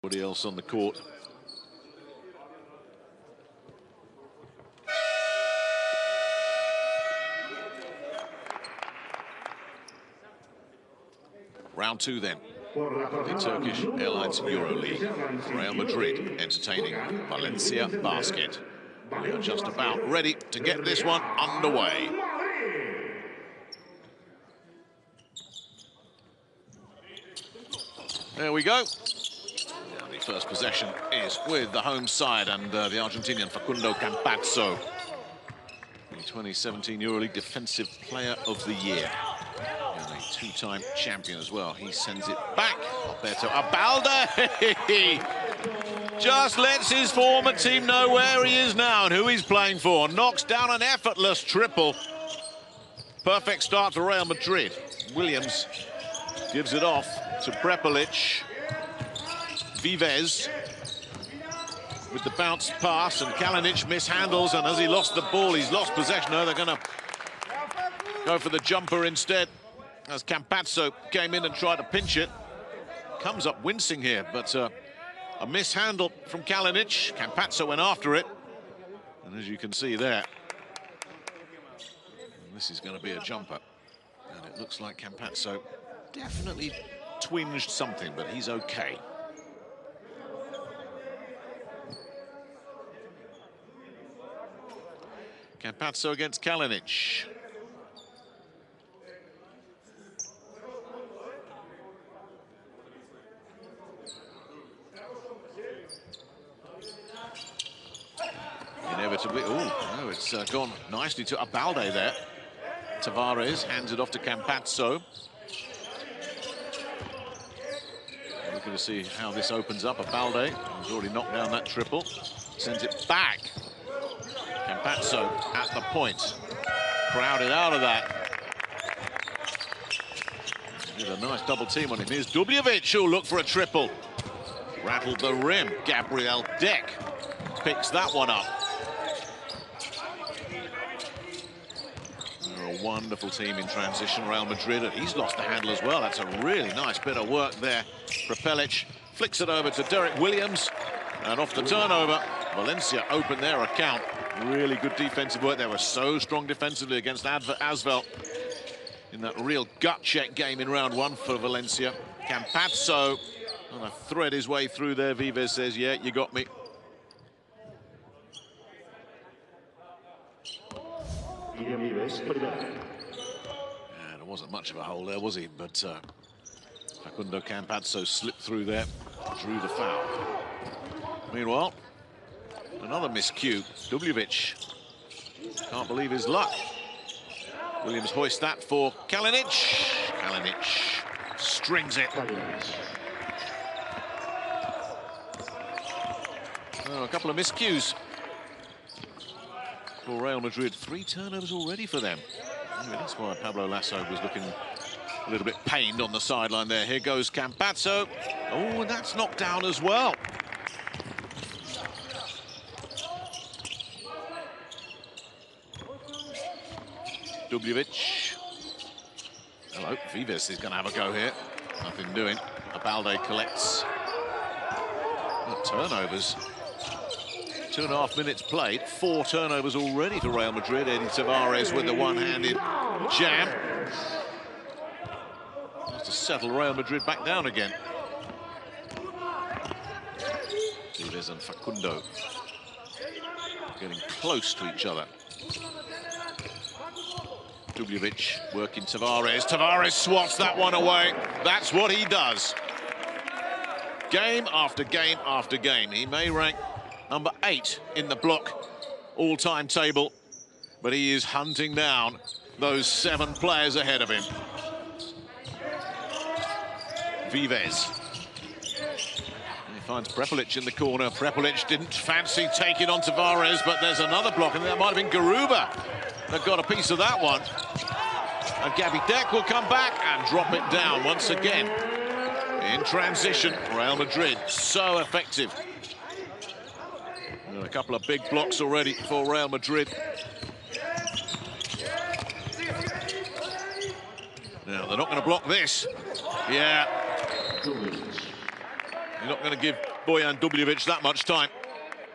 Everybody else on the court. Round two then. The Turkish Airlines EuroLeague. Real Madrid entertaining Valencia Basket. We are just about ready to get this one underway. There we go. The first possession is with the home side and the Argentinian Facundo Campazzo, the 2017 EuroLeague Defensive Player of the Year. And a two-time champion as well. He sends it back up there to Abalde. Just lets his former team know where he is now and who he's playing for. Knocks down an effortless triple. Perfect start for Real Madrid. Williams gives it off to Prepelic. Vives with the bounce pass, and Kalinic mishandles, and as he lost the ball, he's lost possession. No, they're going to go for the jumper instead, as Campazzo came in and tried to pinch it. Comes up wincing here, but a mishandle from Kalinic. Campazzo went after it, and as you can see there, this is going to be a jumper. And it looks like Campazzo definitely twinged something, but he's okay. Campazzo against Kalinic. Inevitably, oh no, it's gone nicely to Abalde there. Tavares hands it off to Campazzo. We're going to see how this opens up. Abalde has already knocked down that triple. Sends it back. Campazzo at the point. Crowded out of that. Did a nice double team on him. Here's Dubljevic who'll look for a triple. Rattled the rim. Gabriel Deck picks that one up. They're a wonderful team in transition, Real Madrid, and he's lost the handle as well. That's a really nice bit of work there. Prepelic flicks it over to Derek Williams, and off the turnover, Valencia opened their account. Really good defensive work. They were so strong defensively against Asvel in that real gut check game in round one for Valencia. Campazzo on a thread his way through there. Vives says, yeah, you got me. Yeah, there wasn't much of a hole there, was he? But Facundo Campazzo slipped through there, drew the foul. Meanwhile, another miscue. Dubljevic can't believe his luck. Williams hoists that for Kalinic. Kalinic strings it. Oh, a couple of miscues for Real Madrid. 3 turnovers already for them. Maybe that's why Pablo Lasso was looking a little bit pained on the sideline there. Here goes Campazzo. Oh, and that's knocked down as well. Dubljevic. Hello, Vives is going to have a go here. Nothing doing. Abalde collects. Turnovers. 2.5 minutes played. 4 turnovers already for Real Madrid. Eddie Tavares with the one-handed jam. Has to settle Real Madrid back down again. Vives and Facundo getting close to each other. Dubljevic working Tavares. Tavares swats that one away. That's what he does. Game after game after game. He may rank number 8 in the block all-time table, but he is hunting down those 7 players ahead of him. Vives. He finds Prepelic in the corner. Prepelic didn't fancy taking on Tavares, but there's another block, and that might have been Garuba that got a piece of that one. And Gabby Deck will come back and drop it down once again. In transition, Real Madrid, so effective. And a couple of big blocks already for Real Madrid. Now, they're not going to block this. Yeah. You're not going to give Bojan Dubljevic that much time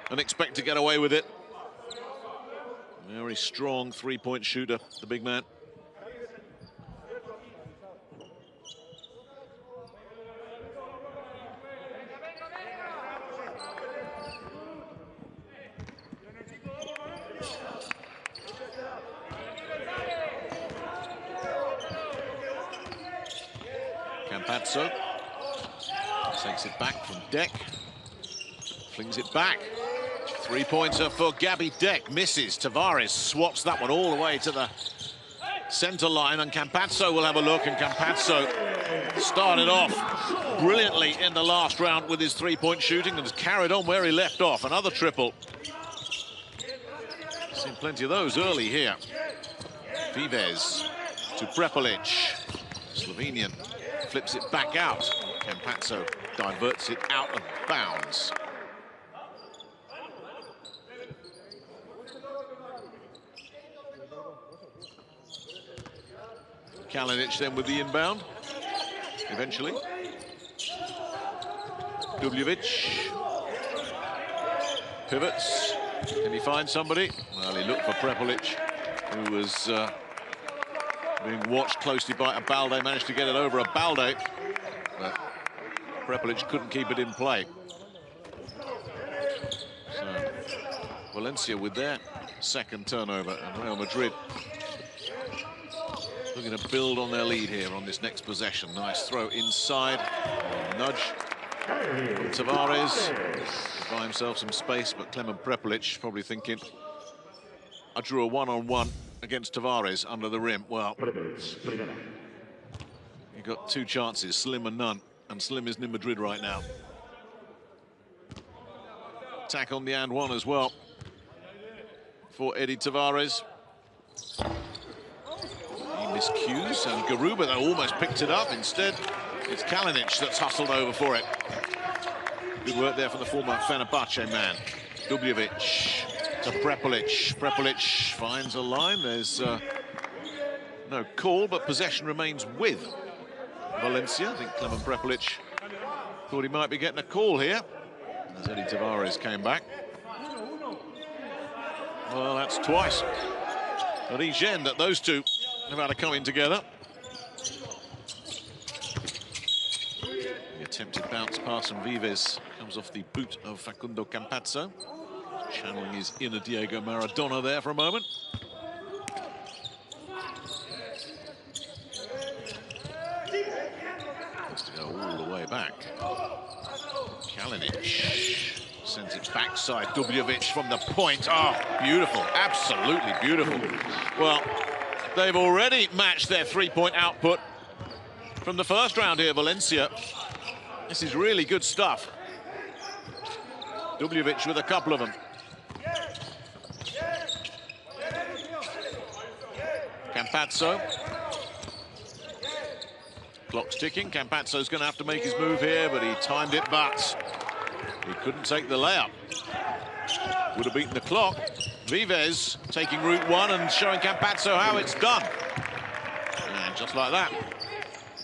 and expect to get away with it. Very strong three-point shooter, the big man. Campazzo takes it back from Deck, flings it back. Three-pointer for Gabby Deck, misses. Tavares swaps that one all the way to the center line, and Campazzo will have a look, and Campazzo started off brilliantly in the last round with his three-point shooting and has carried on where he left off. Another triple. Seen plenty of those early here. Vives to Prepelic. Slovenian flips it back out. Campazzo diverts it out of bounds. Kalinic then with the inbound, eventually. Dubljevic pivots. Can he find somebody? Well, he looked for Prepelic, who was being watched closely by Abalde. Managed to get it over Abalde, but Prepelic couldn't keep it in play. So Valencia with their second turnover, and Real Madrid looking to build on their lead here on this next possession. Nice throw inside, nudge from Tavares. Buy himself some space, but Klemen Prepelic probably thinking, I drew a one-on-one against Tavares under the rim. Well, you got two chances, Slim and none, and Slim isn't in Madrid right now. Attack on the and one as well for Eddie Tavares. Miscues, and Garuba that almost picked it up. Instead, it's Kalinic that's hustled over for it. Good work there from the former Fenerbahce man. Dubljevic to Prepelic. Prepelic finds a line. There's no call, but possession remains with Valencia. I think Klemen Prepelic thought he might be getting a call here, as Eddie Tavares came back. Well, that's twice at each end that those two have had a coming together. The attempted bounce pass from Vives comes off the boot of Facundo Campazzo. Channeling his inner Diego Maradona there for a moment. Has to go all the way back. Kalinic sends it backside. Dubljevic from the point. Oh, beautiful, absolutely beautiful. Well, they've already matched their three-point output from the first round here, Valencia. This is really good stuff. Dubljevic with a couple of them. Campazzo. Clock's ticking. Campazzo's going to have to make his move here, but he timed it, but he couldn't take the layup. Would have beaten the clock. Vives taking route one and showing Campazzo how it's done. And just like that,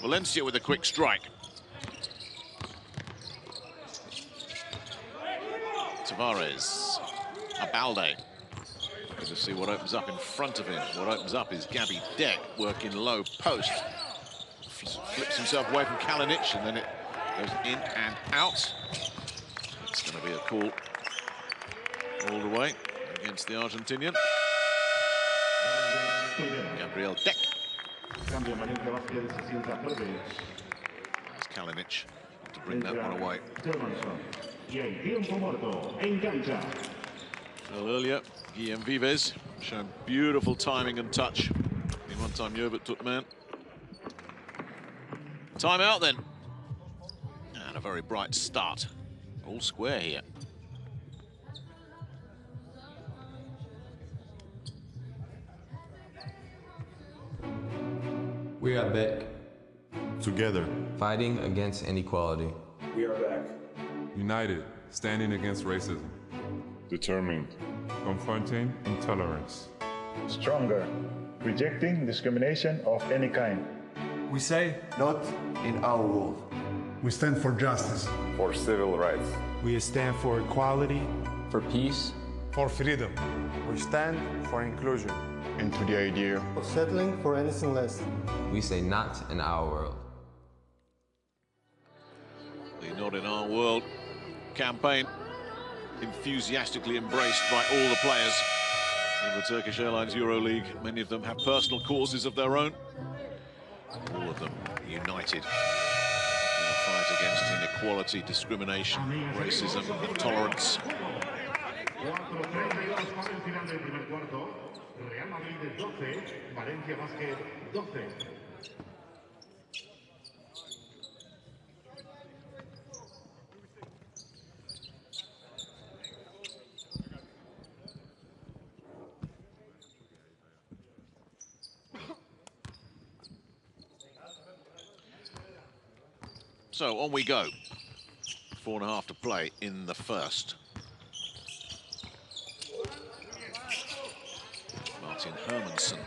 Valencia with a quick strike. Tavares, Abalde. Good to see what opens up in front of him. What opens up is Gabby Deck working low post. Flips himself away from Kalinic, and then it goes in and out. It's going to be a call all the way against the Argentinian. Gabriel Deck. That's Kalinic to bring that one away. Well, earlier, Guillem Vives showing beautiful timing and touch. In one time, Yerbert took the man. Time out then. And a very bright start. All square here. We are back. Together. Fighting against inequality. We are back. United, standing against racism. Determined. Confronting intolerance. Stronger. Rejecting discrimination of any kind. We say, not in our world. We stand for justice. For civil rights. We stand for equality. For peace. For freedom. We stand for inclusion. And to the idea of settling for anything less. We say not in our world. The Not in Our World campaign enthusiastically embraced by all the players in the Turkish Airlines EuroLeague. Many of them have personal causes of their own. All of them united in the fight against inequality, discrimination, racism, intolerance. So on we go. 4.5 to play in the first. Martin Hermansson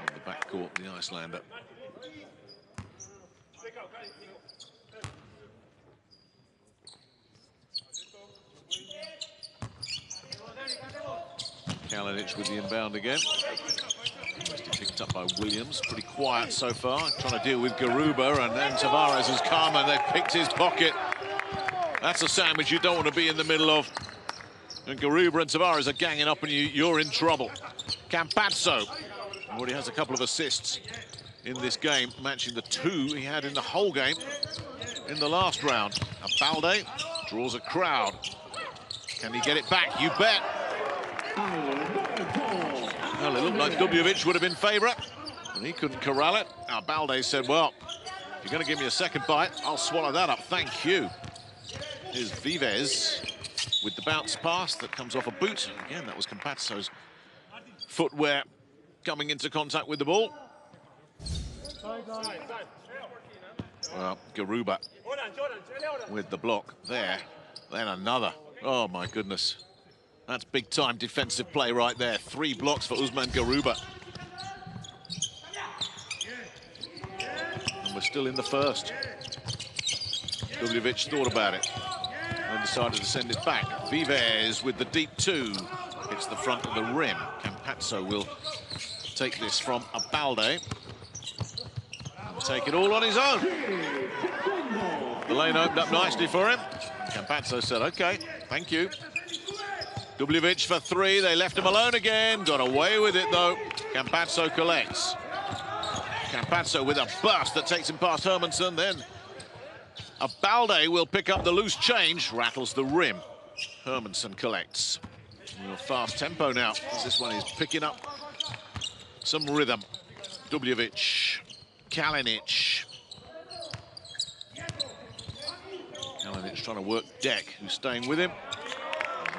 on the backcourt, the Icelander. Kalinic with the inbound again. Picked up by Williams, pretty quiet so far, trying to deal with Garuba, and then Tavares has come and they've picked his pocket. That's a sandwich you don't want to be in the middle of. And Garuba and Tavares are ganging up and you're in trouble. Campazzo already has a couple of assists in this game, matching the 2 he had in the whole game in the last round. Abalde draws a crowd. Can he get it back? You bet. Well, it looked like Dubljevic would have been favourite, and he couldn't corral it. Now, Balde said, well, if you're going to give me a second bite, I'll swallow that up, thank you. Here's Vives with the bounce pass that comes off a boot. Again, that was Campazzo's footwear coming into contact with the ball. Well, Garuba with the block there. Then another. Oh, my goodness. That's big-time defensive play right there. 3 blocks for Usman Garuba. And we're still in the first. Dubljevic thought about it and decided to send it back. Vives with the deep 2. Hits the front of the rim. Campazzo will take this from Abalde. And take it all on his own. The lane opened up nicely for him. Campazzo said, OK, thank you. Dubljevic for 3, they left him alone again. Got away with it, though. Campazzo collects. Campazzo with a burst that takes him past Hermansson. Then Abalde will pick up the loose change, rattles the rim. Hermansson collects. Real fast tempo now, as this one is picking up some rhythm. Dubljevic, Kalinic. Kalinic trying to work Deck, who's staying with him.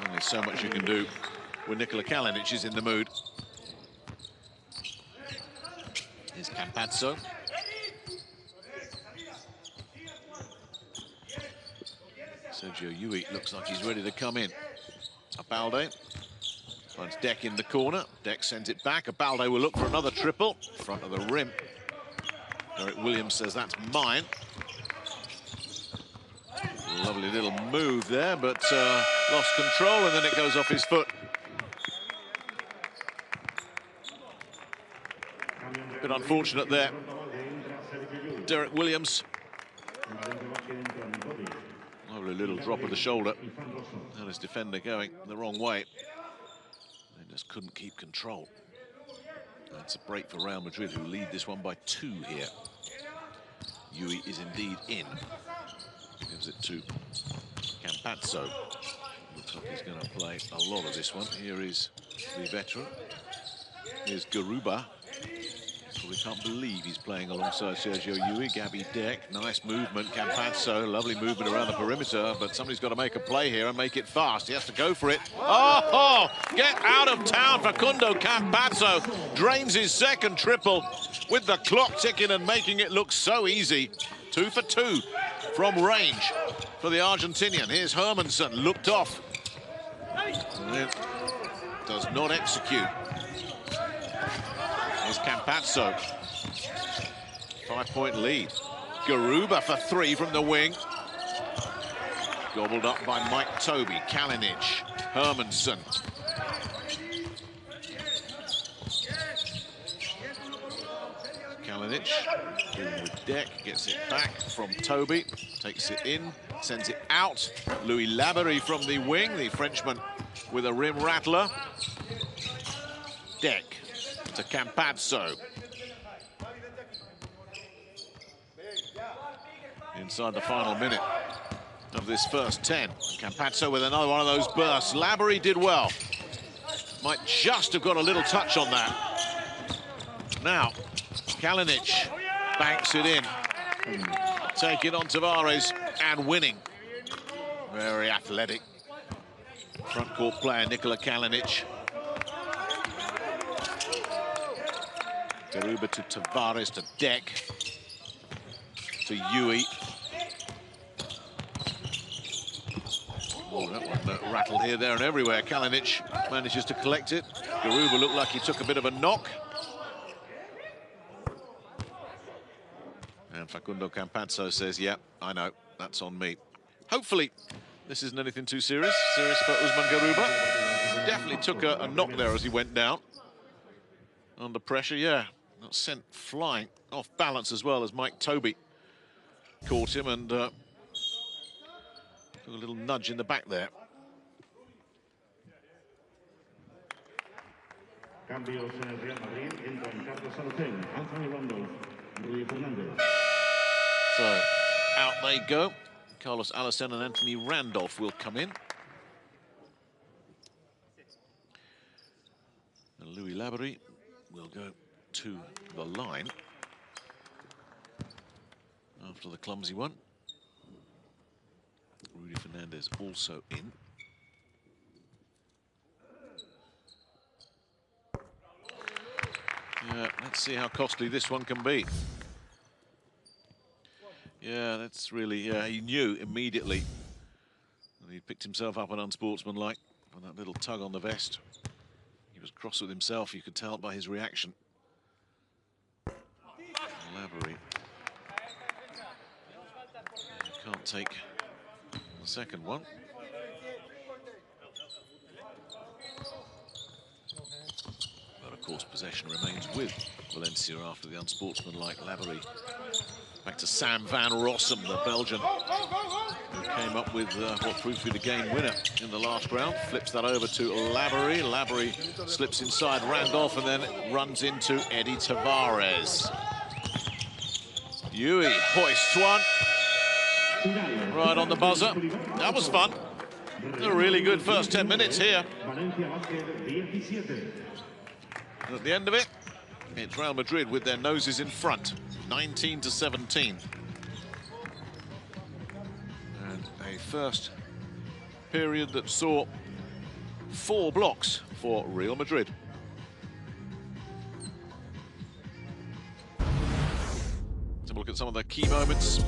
Only so much you can do when Nikola Kalinic is in the mood. Here's Campazzo. Sergio Yui looks like he's ready to come in. Abalde finds Deck in the corner. Deck sends it back. Abalde will look for another triple. Front of the rim. Derek Williams says that's mine. Lovely little move there, but lost control, and then it goes off his foot. A bit unfortunate there. Derek Williams. Lovely little drop of the shoulder. And his defender going the wrong way. They just couldn't keep control. That's a break for Real Madrid, who lead this one by 2 here. Yui is indeed in. Gives it to Campazzo. Looks like he's going to play a lot of this one. Here is the veteran. Here's Garuba. Probably can't believe he's playing alongside Sergio Yui. Gabby Deck, nice movement. Campazzo, lovely movement around the perimeter, but somebody's got to make a play here and make it fast. He has to go for it. Oh, get out of town. Facundo Campazzo drains his second triple with the clock ticking and making it look so easy. 2 for 2 from range for the Argentinian. Here's Hermansson, looked off. And does not execute. Here's Campazzo. 5-point lead. Garuba for three from the wing. Gobbled up by Mike Toby. Kalinic, Hermanson. Kalinic with Deck, gets it back from Toby, takes it in, sends it out. Louis Laberie from the wing, the Frenchman with a rim rattler. Deck to Campazzo. Inside the final minute of this first 10. Campazzo with another one of those bursts. Laberie did well. Might just have got a little touch on that. Now, Kalinic banks it in. Taking on Tavares and winning. Very athletic. Front court player, Nikola Kalinic. Garuba to Tavares to Deck. To Yui. Oh, that one rattled here, there and everywhere. Kalinic manages to collect it. Garuba looked like he took a bit of a knock. And Facundo Campazzo says, yeah, I know, that's on me. Hopefully, this isn't anything too serious. Serious for Usman Garuba. Definitely took a knock there as he went down. Under pressure, yeah. Not sent flying. Off balance as well as Mike Toby caught him and took a little nudge in the back there. So, out they go. Carlos Alacen and Anthony Randolph will come in. And Louis Laberie will go to the line after the clumsy one. Rudy Fernandez also in. Yeah, let's see how costly this one can be. Yeah, that's really, yeah, he knew immediately. And he picked himself up an unsportsmanlike with that little tug on the vest. He was cross with himself, you could tell by his reaction. Laberie. Can't take the second one. But of course, possession remains with Valencia after the unsportsmanlike Laberie. Back to Sam van Rossum, the Belgian, who came up with what proved to be the game winner in the last round. Flips that over to Laberie. Laberie slips inside Randolph and then runs into Eddie Tavares. Yui hoists one. Right on the buzzer. That was fun. A really good first 10 minutes here. And at the end of it, it's Real Madrid with their noses in front. 19-17. And a first period that saw 4 blocks for Real Madrid. Let's have a look at some of the key moments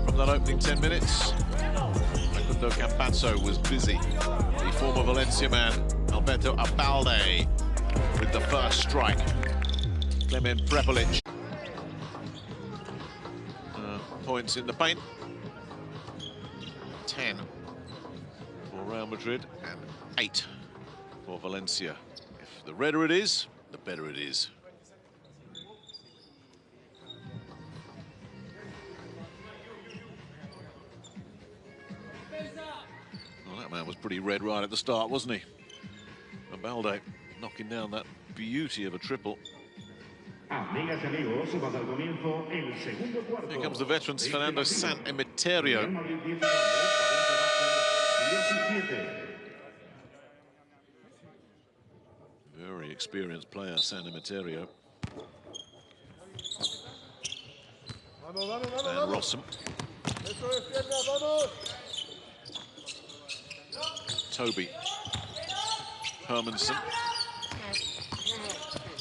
from that opening 10 minutes. Facundo Campazzo was busy. The former Valencia man, Alberto Abalde, with the first strike. Klemen Prepelic. Points in the paint. 10 for Real Madrid and 8 for Valencia. If the redder it is, the better it is. Well, that man was pretty red right at the start, wasn't he? Abalde knocking down that beauty of a triple. Here comes the veterans, Fernando San Emeterio. Very experienced player, San Emeterio. Van Rossum. Toby. Hermanson.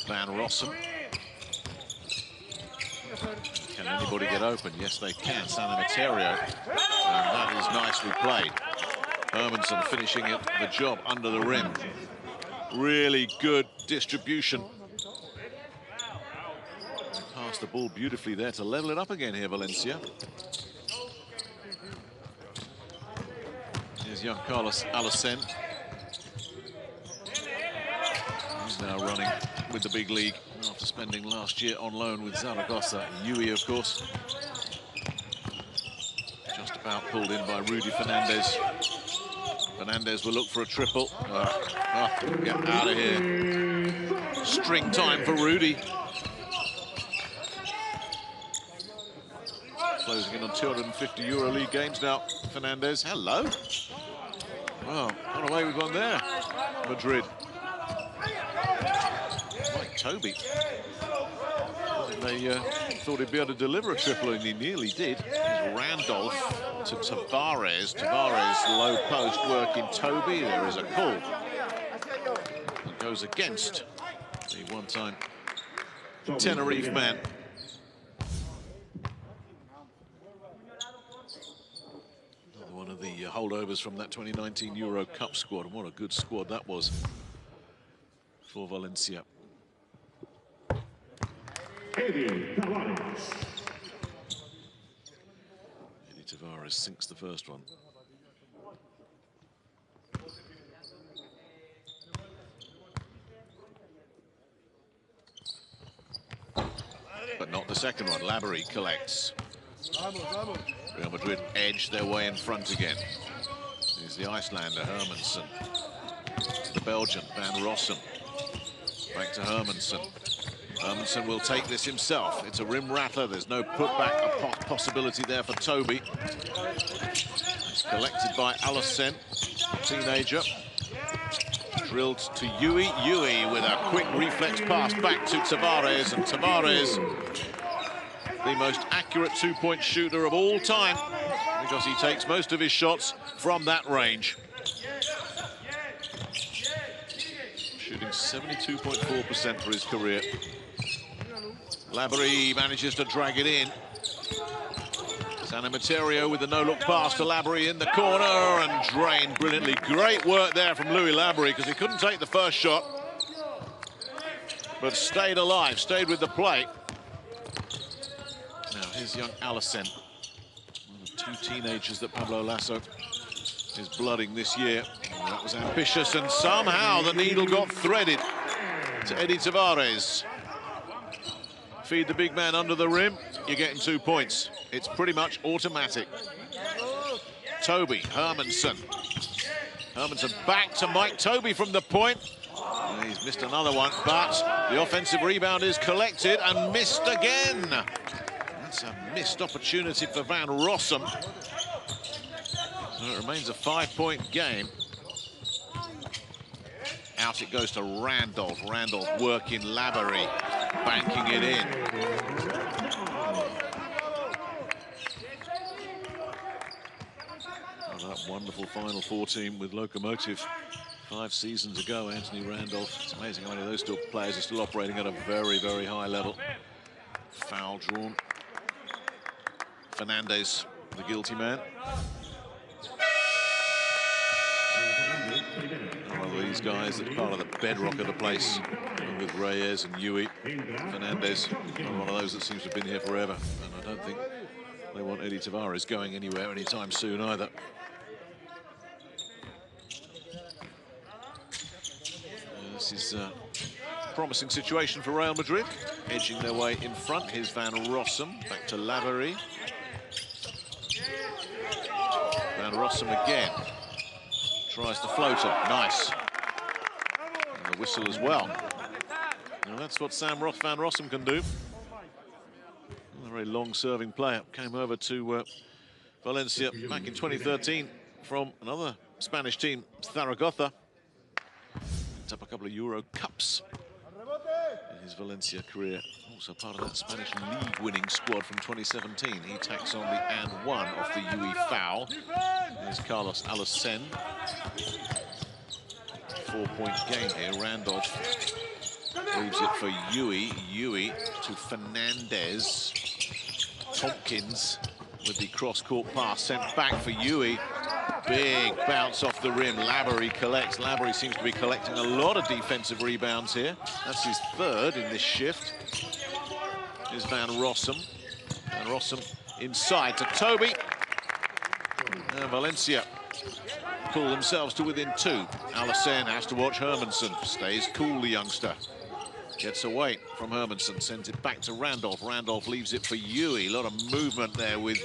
Van Rossum. Can anybody get open? Yes, they can. San Emeterio. And that is nicely played. Hermanson finishing it, the job under the rim. Really good distribution. Pass the ball beautifully there to level it up again here, Valencia. Here's young Carlos Alacen. He's now running with the big league after spending last year on loan with Zaragoza. Yui, of course, just about pulled in by Rudy Fernandez. Fernandez will look for a triple. Get out of here. String time for Rudy. Closing in on 250 EuroLeague games now. Fernandez, hello. Well, got away with one there. Madrid. Mike Toby. They thought he'd be able to deliver a triple, and he nearly did. Here's Randolph to Tavares. Tavares, low post, working Toby. There is a call. It goes against the one-time Tenerife man. Another one of the holdovers from that 2019 Euro Cup squad. And what a good squad that was for Valencia. Eddie Tavares sinks the first one. But not the second one. Laborie collects. Real Madrid edge their way in front again. Here's the Icelander, Hermansen. The Belgian, Van Rossum. Back to Hermansen. Hermansen will take this himself. It's a rim rattler. There's no putback possibility there for Toby. It's collected by Alacen, teenager. Drilled to Yui. Yui with a quick reflex pass back to Tavares. And Tavares, the most accurate two-point shooter of all time, because he takes most of his shots from that range. Shooting 72.4% for his career. Laborie manages to drag it in. Sanamaterio with the no-look pass to Laborie in the corner and drained brilliantly. Great work there from Louis Laborie, because he couldn't take the first shot, but stayed alive, stayed with the play. Now here's young Alacen, one of two teenagers that Pablo Lasso is blooding this year. That was ambitious, and somehow the needle got threaded to Eddie Tavares. Feed the big man under the rim, you're getting 2 points. It's pretty much automatic. Toby, Hermansen. Hermansen back to Mike Toby from the point. He's missed another one, but the offensive rebound is collected and missed again. That's a missed opportunity for Van Rossum. So it remains a 5-point game. Out it goes to Randolph. Randolph working Laborie, banking it in. Oh, that wonderful Final Four team with Lokomotiv 5 seasons ago, Anthony Randolph. It's amazing how many of those players are still operating at a very, very high level. Foul drawn. Fernandez, the guilty man. One of these guys that's part of the bedrock of the place, with Reyes and Yui. Fernandez, one of those that seems to have been here forever, and I don't think they want Eddie Tavares going anywhere anytime soon either. This is a promising situation for Real Madrid, edging their way in front. Here's Van Rossum, back to Laborie. Van Rossum again. Tries the floater, nice. And the whistle as well. Now that's what Van Rossum can do. A very long-serving player. Came over to Valencia back in 2013 from another Spanish team, Zaragoza. Picked up a couple of Euro Cups in his Valencia career. Also part of that Spanish league winning squad from 2017. He tacks on the and one off the Yui foul. There's Carlos Alacen. 4-point game here. Randolph leaves it for Yui. Yui to Fernandez. Tompkins with the cross-court pass sent back for Yui. Big bounce off the rim. Laborie collects. Laborie seems to be collecting a lot of defensive rebounds here. That's his third in this shift. is Van Rossum. Van Rossum inside to Toby. And Valencia pull themselves to within 2. Alassane has to watch Hermansen. Stays cool, the youngster. Gets away from Hermansen, sends it back to Randolph. Randolph leaves it for Yui. A lot of movement there with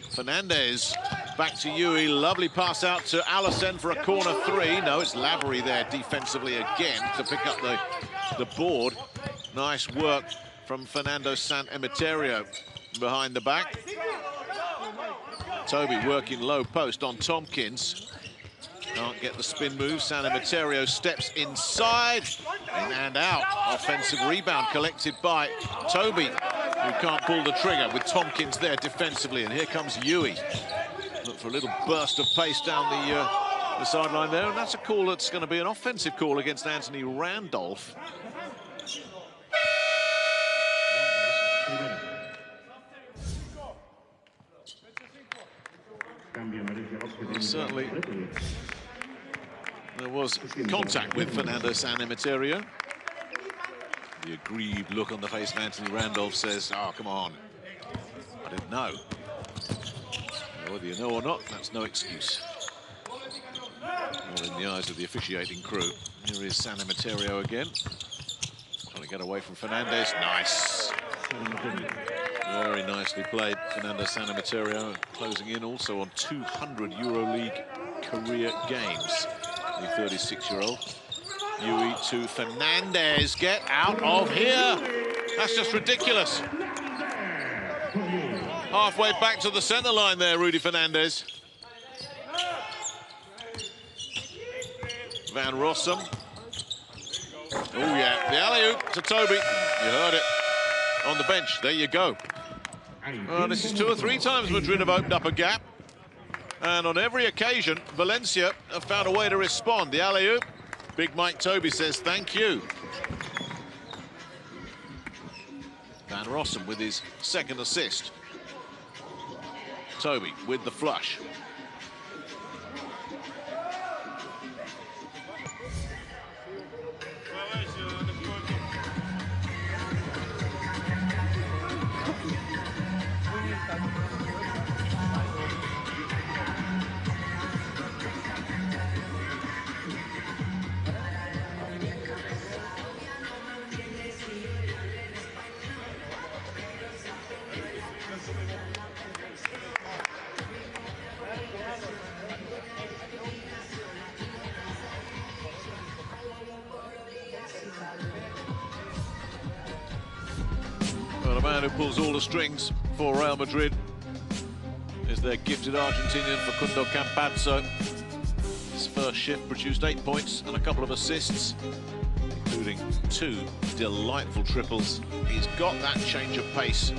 Fernandez. Back to Yui. Lovely pass out to Alassane for a corner 3. No, it's Lavery there defensively again to pick up the board. Nice work from Fernando San Emeterio behind the back. Toby working low post on Tompkins. Can't get the spin move. San Emeterio steps inside and out. Offensive rebound collected by Toby, who can't pull the trigger with Tompkins there defensively. And here comes Yui. Look for a little burst of pace down the sideline there. And that's a call that's going to be an offensive call against Anthony Randolph. Certainly, there was contact with Fernando San Emeterio. The aggrieved look on the face of Anthony Randolph says, oh, come on. I didn't know. Whether you know or not, that's no excuse. Not in the eyes of the officiating crew. Here is San Emeterio again. Trying to get away from Fernandez. Nice. Very nicely played, Fernando San Emeterio, closing in also on 200 EuroLeague career games. The 36-year-old. Yui to Fernandez. Get out of here. That's just ridiculous. Halfway back to the center line there, Rudy Fernandez. Van Rossum. Oh, yeah, the alley-oop to Toby. You heard it on the bench. There you go. This is 2 or 3 times Madrid have opened up a gap. And on every occasion, Valencia have found a way to respond. The alley-oop, Big Mike Toby says thank you. Van Rossum with his 2nd assist. Toby with the flush. The man who pulls all the strings for Real Madrid is their gifted Argentinian Facundo Campazzo. His first shift produced 8 points and a couple of assists, including 2 delightful triples. He's got that change of pace.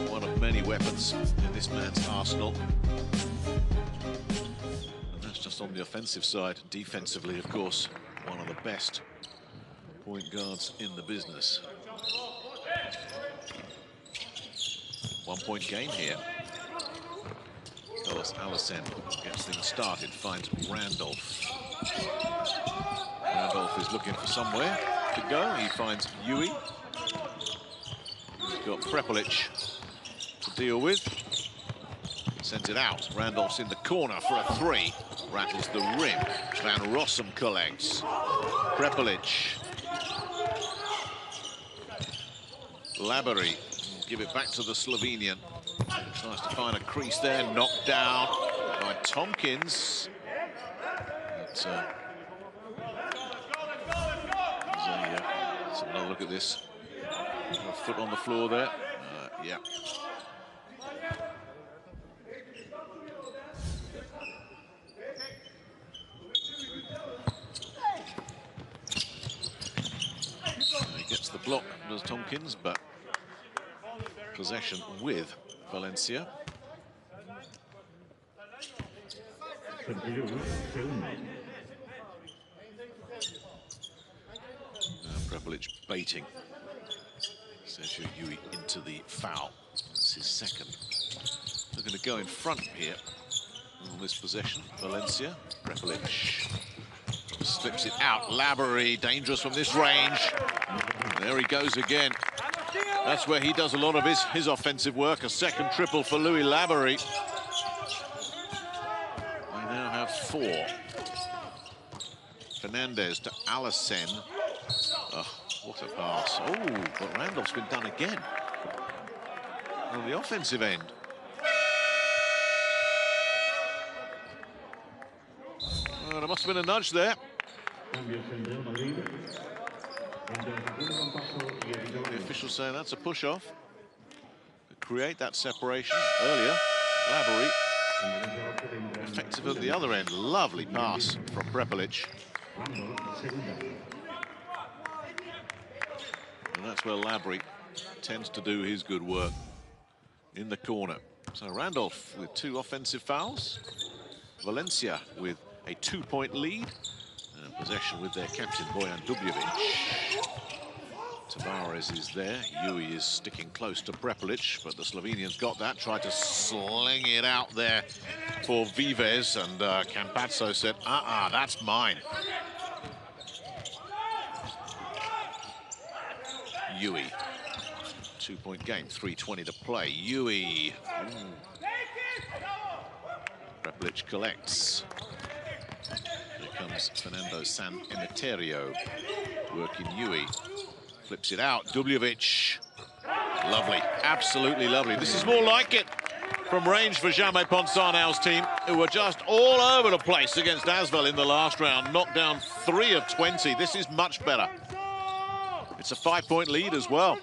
One of many weapons in this man's arsenal. And that's just on the offensive side. Defensively, of course, one of the best point guards in the business. 1-point game here. Carlos Alassane gets things started, finds Randolph. Randolph is looking for somewhere to go. He finds Yui. He's got Prepelic to deal with. Sends it out. Randolph's in the corner for a 3. Rattles the rim. Van Rossum collects. Prepelic. Lavery will give it back to the Slovenian. Tries to find a crease there, knocked down by Tompkins. Let's have another look at this. A foot on the floor there. Yeah. He gets the block, does Tompkins, but possession with Valencia. Prepelic baiting Sergio Yui into the foul. That's his 2nd. They're going to go in front here on this possession. Valencia, Prepelic Slips it out. Laborie, dangerous from this range. There he goes again. That's where he does a lot of his offensive work. A second triple for Louis Laborie. They now have 4. Fernandez to Alassane. Oh, what a pass. Oh, but Randolph's been done again on the offensive end. Well, there must have been a nudge there. The officials say that's a push-off. Create that separation earlier. Laborie effective at the other end. Lovely pass from Prepelic. And that's where Laborie tends to do his good work, in the corner. So Randolph with 2 offensive fouls. Valencia with a 2-point lead. And possession with their captain, Bojan Dubljevic. Tavares is there. Yui is sticking close to Prepelic, but the Slovenians got that. Tried to sling it out there for Vives, and Campazzo said, that's mine. Yui. 2-point game, 3:20 to play. Yui. Prepelic collects. Here comes Fernando San Emeterio working Yui. Flips it out. Dubljevic. Lovely. Absolutely lovely. This is more like it from range for Jaime Ponsanau's team, who were just all over the place against Asvel in the last round. Knocked down 3 of 20. This is much better. It's a 5-point lead as well.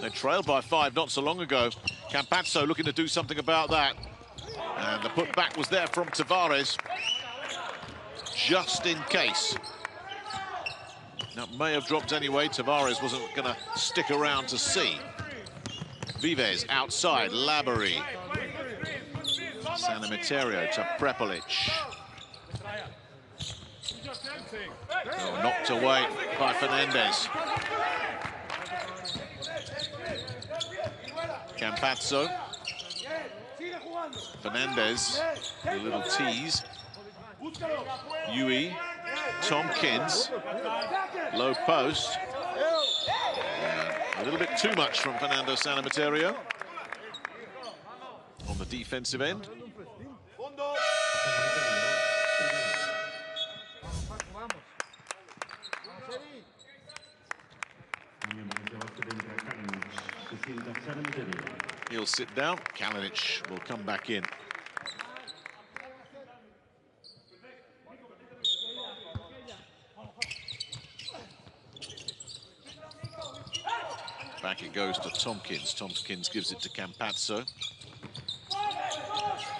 They trailed by 5 not so long ago. Campazzo looking to do something about that. And the putback was there from Tavares, just in case. That may have dropped anyway. Tavares wasn't going to stick around to see. Vives outside. Laborie. San Emeterio to Prepelic. Oh, knocked away by Fernandez. Campazzo. Fernandez, a little tease. Yui, Tompkins, low post. A little bit too much from Fernando San Emeterio on the defensive end. He'll sit down. Kalinic will come back in. Back it goes to Tompkins. Tompkins gives it to Campazzo.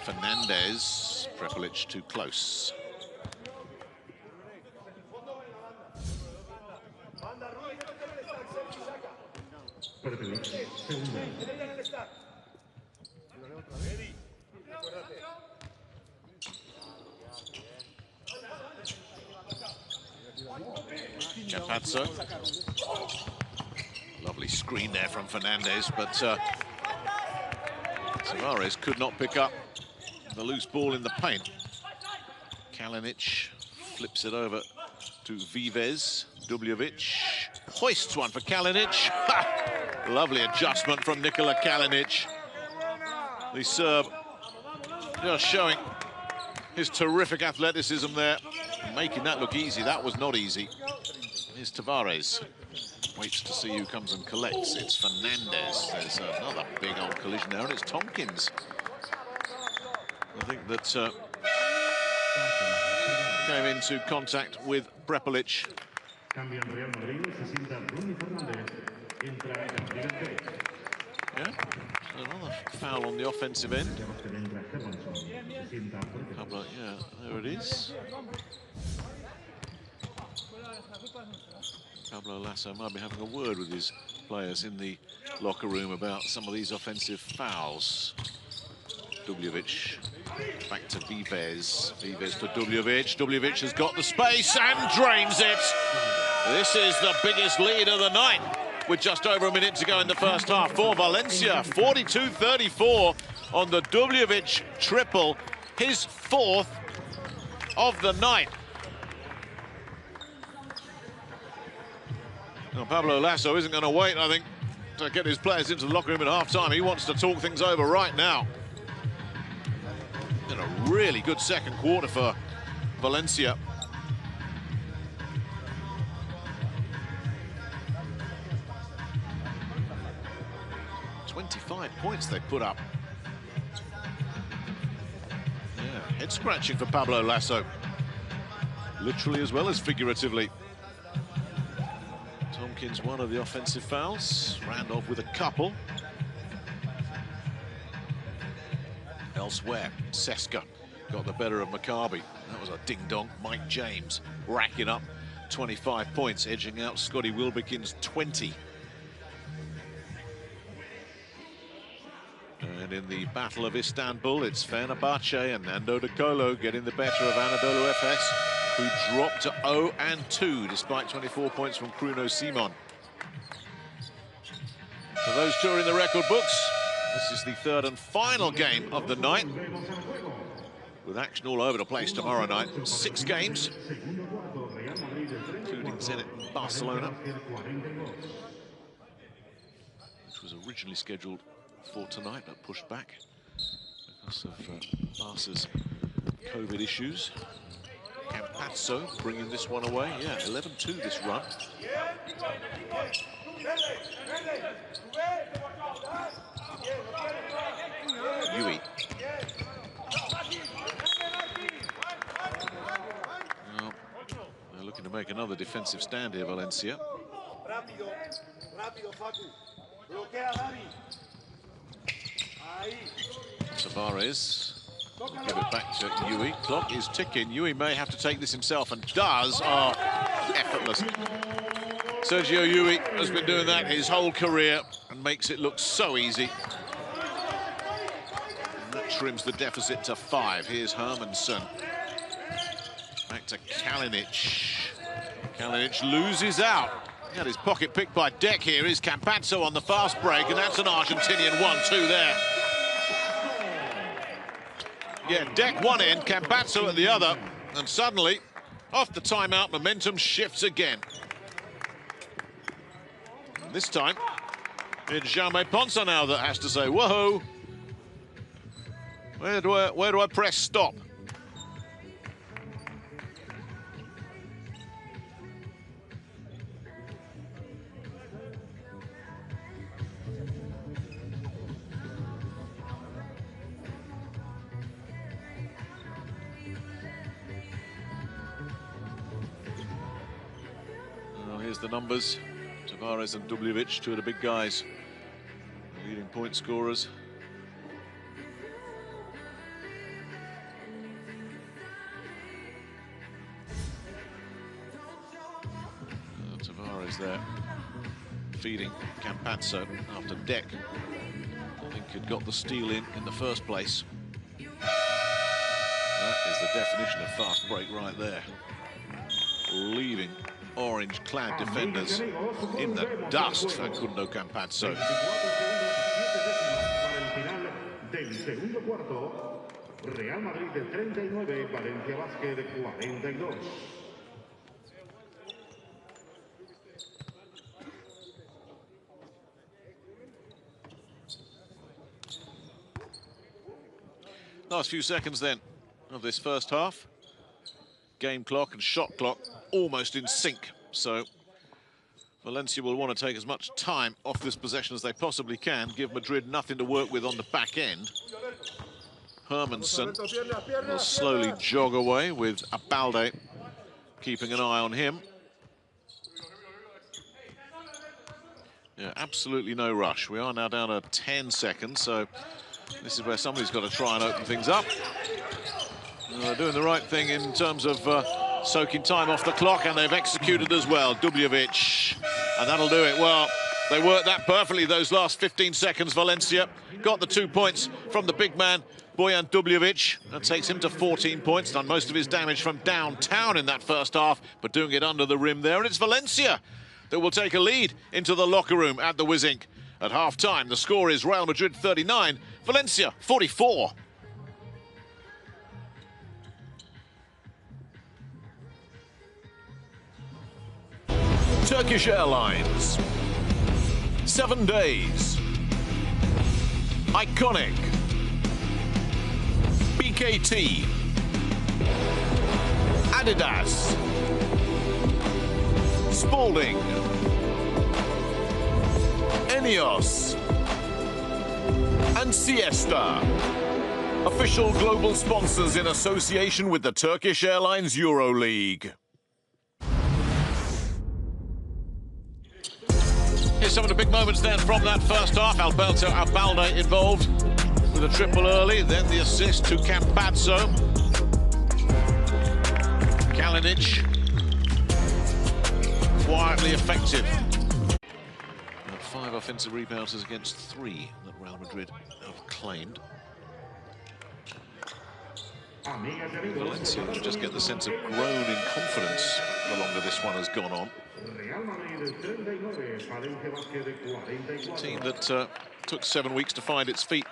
Fernandez. Prepelic too close. Campazzo. Lovely screen there from Fernandez, but Tavares could not pick up the loose ball in the paint. Kalinic flips it over to Vives. Dubljevic hoists one for Kalinic. Lovely adjustment from Nikola Kalinic. The serve just showing his terrific athleticism there, making that look easy. That was not easy. Here's Tavares. Waits to see who comes and collects. It's Fernandez. There's another big old collision there, and it's Tompkins. I think that came into contact with Prepelic. Yeah, another foul on the offensive end. Yeah, there it is. Pablo Lasso might be having a word with his players in the locker room about some of these offensive fouls. Dubljevic back to Vives. Vives to Dubljevic. Dubljevic has got the space and drains it. This is the biggest lead of the night with just over a minute to go in the first half for Valencia. 42-34 on the Dubljevic triple, his 4th of the night. Well, Pablo Lasso isn't going to wait, I think, to get his players into the locker room at half-time. He wants to talk things over right now. In a really good second quarter for Valencia. "25 points they put up. Yeah, head-scratching for Pablo Lasso. Literally as well as figuratively. Tompkins, one of the offensive fouls. Randolph with a couple. Elsewhere, Seska got the better of Maccabi. That was a ding-dong. Mike James racking up 25 points, edging out Scotty Wilbekin's 20. And in the Battle of Istanbul, it's Fenerbahce and Nando De Colo getting the better of Anadolu Efes, who dropped to 0-2 despite 24 points from Kruno Simon. For those two are in the record books, this is the third and final game of the night, with action all over the place tomorrow night. 6 games, including Zenit and Barcelona, which was originally scheduled for tonight, but pushed back because of Barca's COVID issues. Campazzo bringing this one away. Yeah, 11-2 this run. Yui. Well, they're looking to make another defensive stand here, Valencia. Tavares give it back to Yui. Clock is ticking. Yui may have to take this himself, and does. Oh, effortless. Sergio Yui has been doing that his whole career and makes it look so easy. And that trims the deficit to 5. Here's Hermanson. Back to Kalinic. Kalinic loses out. Got his pocket picked by Deck. Here is Campazzo on the fast break, and that's an Argentinian 1-2 there. Yeah, Deck one end, Campazzo at the other, and suddenly, off the timeout, momentum shifts again. And this time, it's Jaume Ponsa now that has to say, whoa, where do I press stop? Here's the numbers. Tavares and Dubljevic, two of the big guys, leading point scorers. Tavares there, feeding Campazzo after Deck, I think, had got the steal in the first place. That is the definition of fast break right there. Leaving orange-clad defenders in the dust for Facundo Campazzo. Real Madrid de 39, Valencia Basket de 42. Last few seconds then of this first half. Game clock and shot clock almost in sync, so Valencia will want to take as much time off this possession as they possibly can, give Madrid nothing to work with on the back end. Hermanson will slowly jog away with Abalde keeping an eye on him. Yeah, absolutely no rush. We are now down to 10 seconds, so this is where somebody's got to try and open things up. They're doing the right thing in terms of soaking time off the clock, and they've executed as well. Dubljevic, and that'll do it. Well, they worked that perfectly those last 15 seconds, Valencia. Got the 2 points from the big man, Bojan Dubljevic. That takes him to 14 points, done most of his damage from downtown in that first half, but doing it under the rim there. And it's Valencia that will take a lead into the locker room at the Wizink. At half-time, the score is Real Madrid 39, Valencia 44. Turkish Airlines. 7 days. Iconic. BKT. Adidas. Spalding. Enios. And Siesta. Official global sponsors in association with the Turkish Airlines EuroLeague. Here's some of the big moments then from that first half. Alberto Abalde involved with a triple early, then the assist to Campazzo. Kalinic, quietly effective. 5 offensive rebounds against 3 that Real Madrid have claimed. Valencia, you just get the sense of grown in confidence the longer this one has gone on. A team that took 7 weeks to find its feet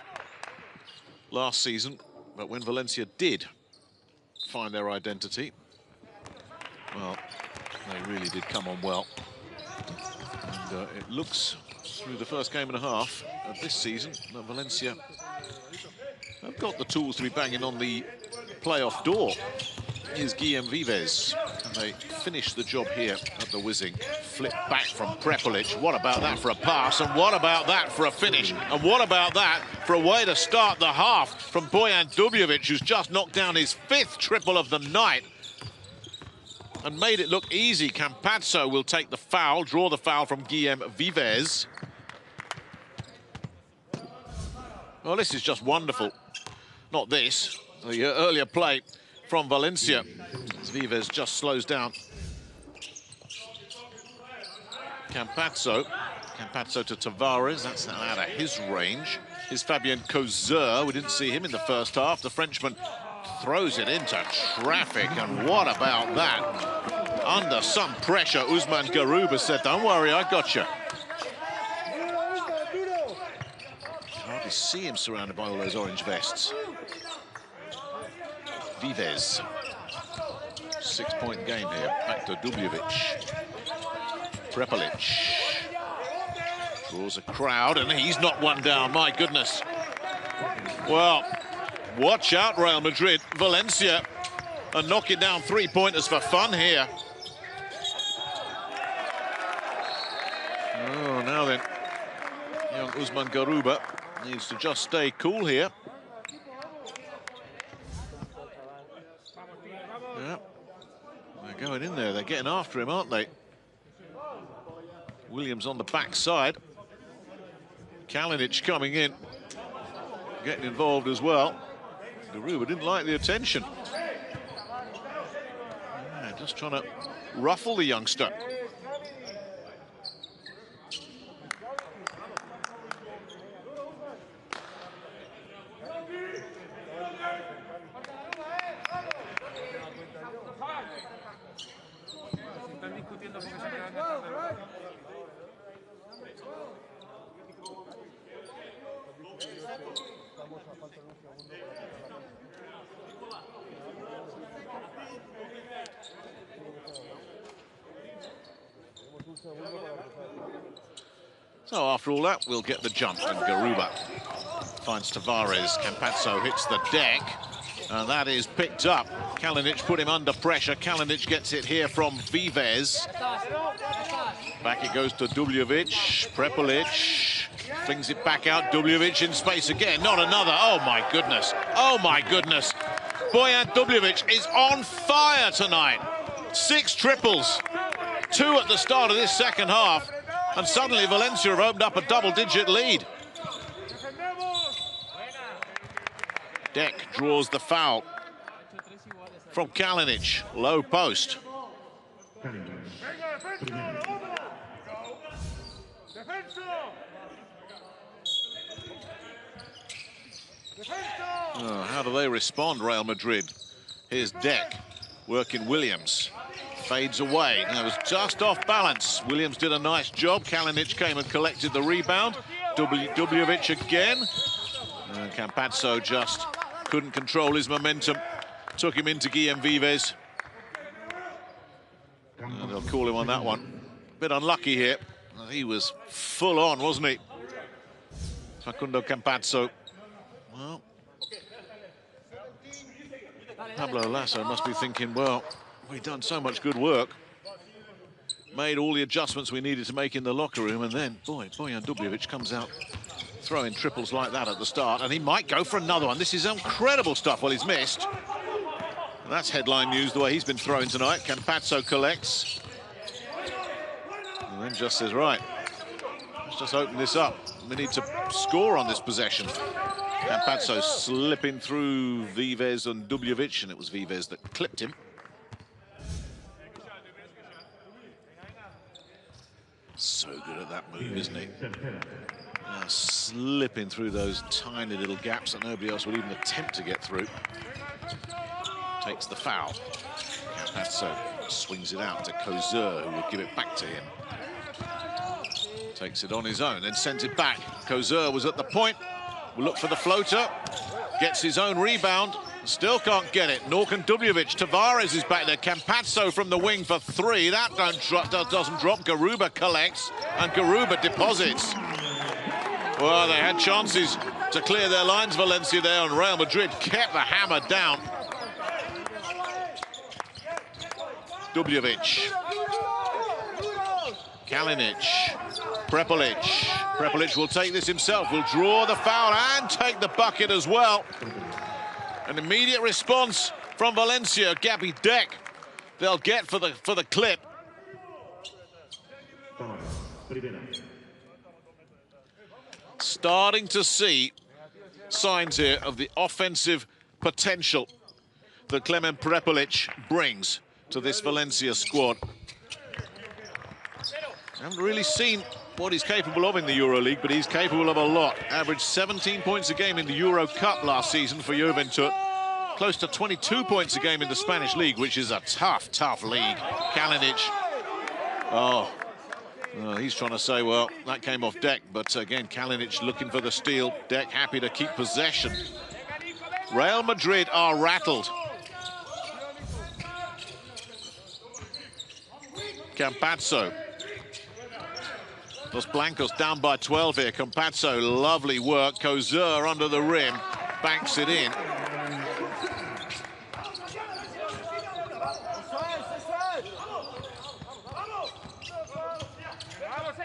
last season, but when Valencia did find their identity, well, they really did come on well. And it looks, through the first game and a half of this season, that Valencia have got the tools to be banging on the playoff door. Here's Guillem Vives, and they finish the job here at the whizzing. Flip back from Prepelic. What about that for a pass? And what about that for a finish? And what about that for a way to start the half from Bojan Dubjevic, who's just knocked down his 5th triple of the night and made it look easy. Campazzo will take the foul, draw the foul from Guillem Vives. Well, this is just wonderful. Not this, the earlier play from Valencia. As Vives just slows down. Campazzo to Tavares, that's now out of his range. Here's Fabien Causeur, we didn't see him in the first half. The Frenchman throws it into traffic, and what about that? Under some pressure, Usman Garuba said, don't worry, I got you. You can hardly see him surrounded by all those orange vests. Vives. 6-point game here. Back to Dubjevic. Prepelic. Draws a crowd, and he's knocked one down. My goodness. Well, watch out, Real Madrid. Valencia are knocking down 3-pointers for fun here. Oh, now then. Young Usman Garuba needs to just stay cool here. Yeah, they're going in there. They're getting after him, aren't they? Williams on the backside. Kalinic coming in, getting involved as well. Garuba didn't like the attention. Yeah, just trying to ruffle the youngster. So after all that, we'll get the jump, and Garuba finds Tavares. Campazzo hits the deck, and that is picked up. Kalinic put him under pressure. Kalinic gets it here from Vives. Back it goes to Dubjevic. Prepelic flings it back out. Dubjevic in space again. Not another. Oh, my goodness. Oh, my goodness. Bojan Dubjevic is on fire tonight. 6 triples. 2 at the start of this second half. And suddenly Valencia have opened up a double-digit lead. Deck draws the foul from Kalinic. Low post. Oh, how do they respond, Real Madrid? Here's Deck working Williams. Fades away. That was just off balance. Williams did a nice job. Kalinic came and collected the rebound. Dubjevic again. And Campazzo just couldn't control his momentum. Took him into Guillem Vives. And they'll call him on that one. bit unlucky here. He was full on, wasn't he? Facundo Campazzo. Well, Pablo Lasso must be thinking, well, we've done so much good work, made all the adjustments we needed to make in the locker room, and then, boy, Bojan Dubljevic comes out throwing triples like that at the start, and he might go for another one. This is incredible stuff. Well, he's missed. And that's headline news, the way he's been thrown tonight. Campazzo collects. And then just says, right, let's just open this up. We need to score on this possession. Campazzo slipping through Vives and Dubljevic, and it was Vives that clipped him. So good at that move, isn't he? Slipping through those tiny little gaps that nobody else would even attempt to get through. Takes the foul. Campazzo swings it out to Kozur, who will give it back to him. Takes it on his own, then sends it back. Kozur was at the point. Will look for the floater. Gets his own rebound. Still can't get it. Nor can Dubljevic. Tavares is back there. Campazzo from the wing for three. That doesn't drop. Garuba collects, and Garuba deposits. Well, they had chances to clear their lines, Valencia, there, and Real Madrid kept the hammer down. Dubljevic. Kalinic. Prepelic. Prepelic will take this himself, will draw the foul and take the bucket as well. An immediate response from Valencia. Gabby Deck, they'll get for the clip. Starting to see signs here of the offensive potential that Klemen Prepelic brings to this Valencia squad. I haven't really seen what he's capable of in the EuroLeague, but he's capable of a lot. Averaged 17 points a game in the Euro Cup last season for Juventud. Close to 22 points a game in the Spanish League, which is a tough, tough league. Kalinic. Oh, he's trying to say, well, that came off Deck. But again, Kalinic looking for the steal. Deck happy to keep possession. Real Madrid are rattled. Campazzo. Los Blancos down by 12 here. Campazzo, lovely work. Kozur under the rim, banks it in.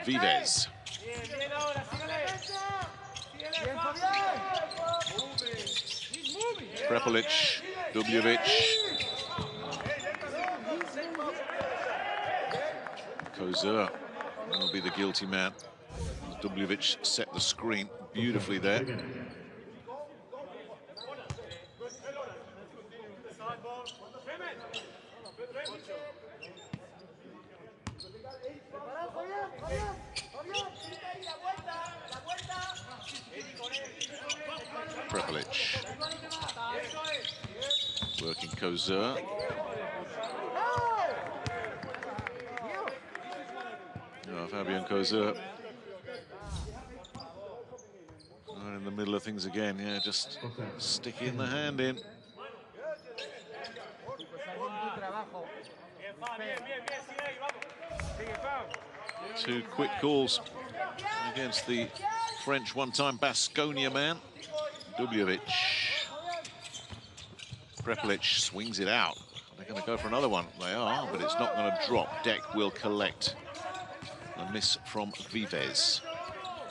Vives. Prepelic, Dubljevic. Kozur will be the guilty man. Dubljevic set the screen beautifully there. Prepelic. Working Kozur. Fabian Kozur. Right in the middle of things again, yeah, just sticking the hand in. Two quick calls against the French one-time Baskonia man, Dubljevic. Prepelic swings it out. They're going to go for another one. They are, but it's not going to drop. Deck will collect. A miss from Vives.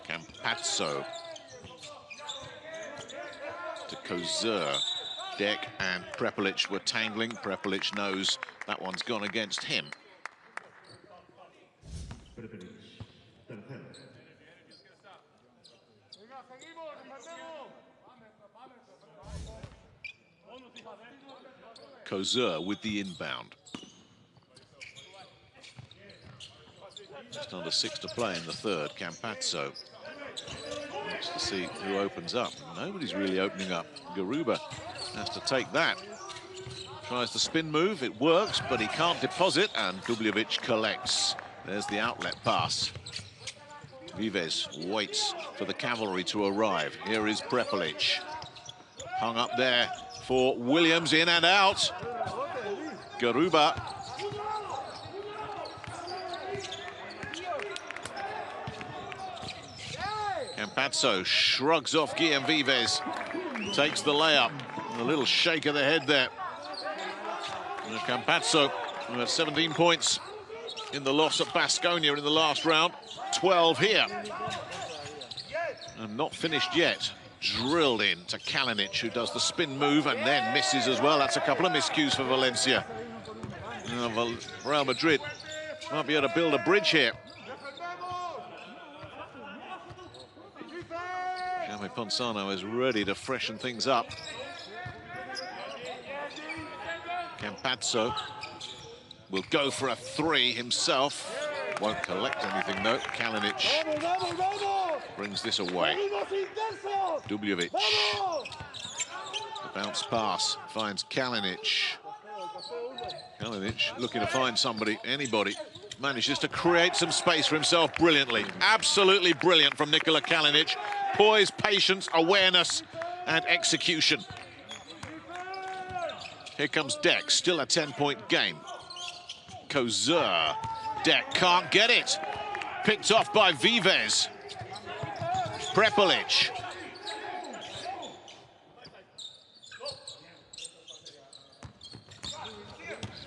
Campazzo to Kozur. Deck and Prepelic were tangling. Prepelic knows that one's gone against him. Kozur with the inbound. Just under 6 to play in the third. Campazzo wants to see who opens up. Nobody's really opening up. Garuba has to take that. Tries the spin move, it works, but he can't deposit, and Dubljevic collects. There's the outlet pass. Vives waits for the cavalry to arrive. Here is Prepelic. Hung up there for Williams, in and out. Campazzo shrugs off Guillem Vives, takes the layup. A little shake of the head there. And Campazzo, who had 17 points in the loss at Baskonia in the last round, 12 here. And not finished yet. Drilled in to Kalinic, who does the spin move and then misses as well. That's a couple of miscues for Valencia. Real Madrid might be able to build a bridge here. Jaime Ponzano is ready to freshen things up. Campazzo will go for a three himself. Won't collect anything though. Kalinic brings this away. Dubljevic. The bounce pass finds Kalinic. Kalinic looking to find somebody, anybody. Manages to create some space for himself brilliantly. Absolutely brilliant from Nikola Kalinic. Poise, patience, awareness, and execution. Here comes Dek, still a 10-point game. Kozer. Dek can't get it. Picked off by Vives. Prepelic.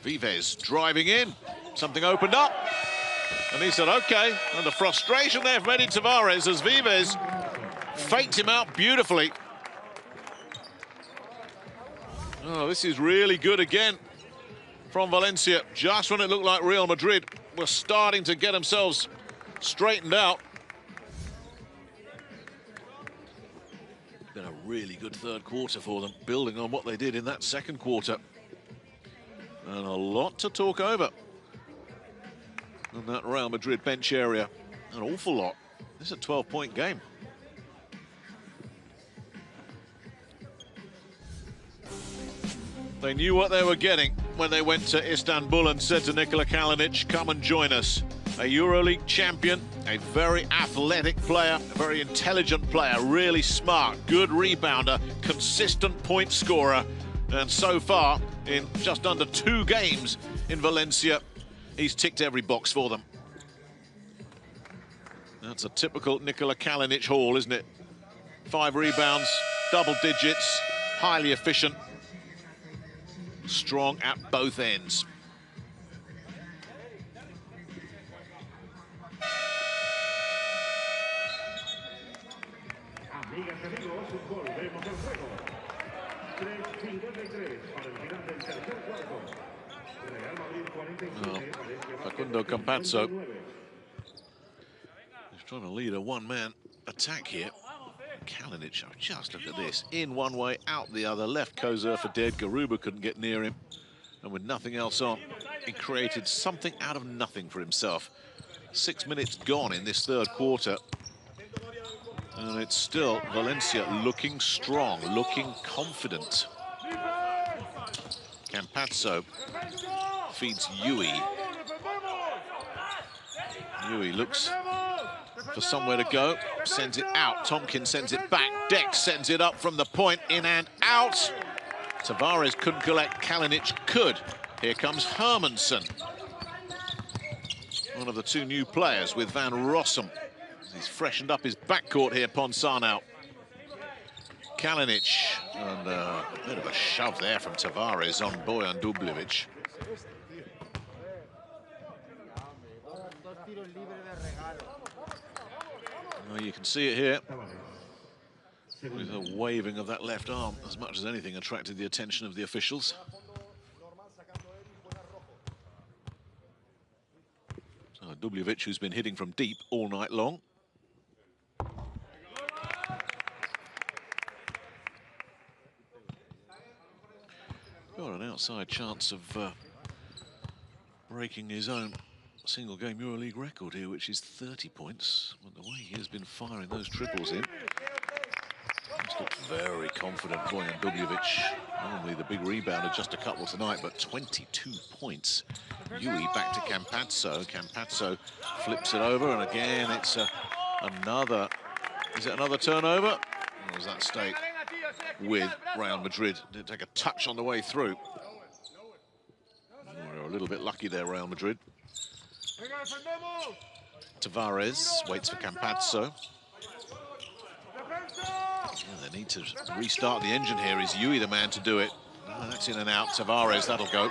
Vives driving in. Something opened up. And he said, okay. And the frustration there from Eddie Tavares as Vives faked him out beautifully. Oh, this is really good again from Valencia. Just when it looked like Real Madrid were starting to get themselves straightened out. Been a really good third quarter for them, building on what they did in that second quarter. And a lot to talk over in that Real Madrid bench area. An awful lot. This is a 12-point game. They knew what they were getting when they went to Istanbul and said to Nikola Kalinic, come and join us. A EuroLeague champion, a very athletic player, a very intelligent player, really smart, good rebounder, consistent point scorer. And so far, in just under 2 games in Valencia, he's ticked every box for them. That's a typical Nikola Kalinic haul, isn't it? 5 rebounds, double digits, highly efficient. Strong at both ends. Amigas y amigos, volvemos al juego. 3:53 para el final del tercer cuarto. Real Madrid 47, Valencia Facundo Campazzo is trying to lead a one-man attack here. Kalinic, oh, just look at this. In one way, out the other. Left Kozer for dead. Garuba couldn't get near him. And with nothing else on, he created something out of nothing for himself. 6 minutes gone in this third quarter. And it's still Valencia looking strong, looking confident. Campazzo feeds Yui. Yui looks for somewhere to go, sends it out. Tompkins sends it back. Dek sends it up from the point, in and out. Tavares couldn't collect, Kalinic could. Here comes Hermansen. One of the 2 new players with Van Rossum. He's freshened up his backcourt here, Ponzano. Kalinic, and a bit of a shove there from Tavares on Bojan Dubljevic. Well, you can see it here. With a waving of that left arm, as much as anything, attracted the attention of the officials. So Dubljevic, who's been hitting from deep all night long. Got an outside chance of breaking his own single-game EuroLeague record here, which is 30 points. But the way he has been firing those triples in, he's looked very confident, Bojan Dubljevic. Normally the big rebounder, just a couple tonight, but 22 points. Yui back to Campazzo. Campazzo flips it over, and again it's another. Is it another turnover? Or does that stay with Real Madrid? Did take a touch on the way through. We're a little bit lucky there, Real Madrid. Tavares waits for Campazzo. Yeah, they need to restart the engine here. Is Yui the man to do it? Oh, that's in and out. Tavares, that'll go.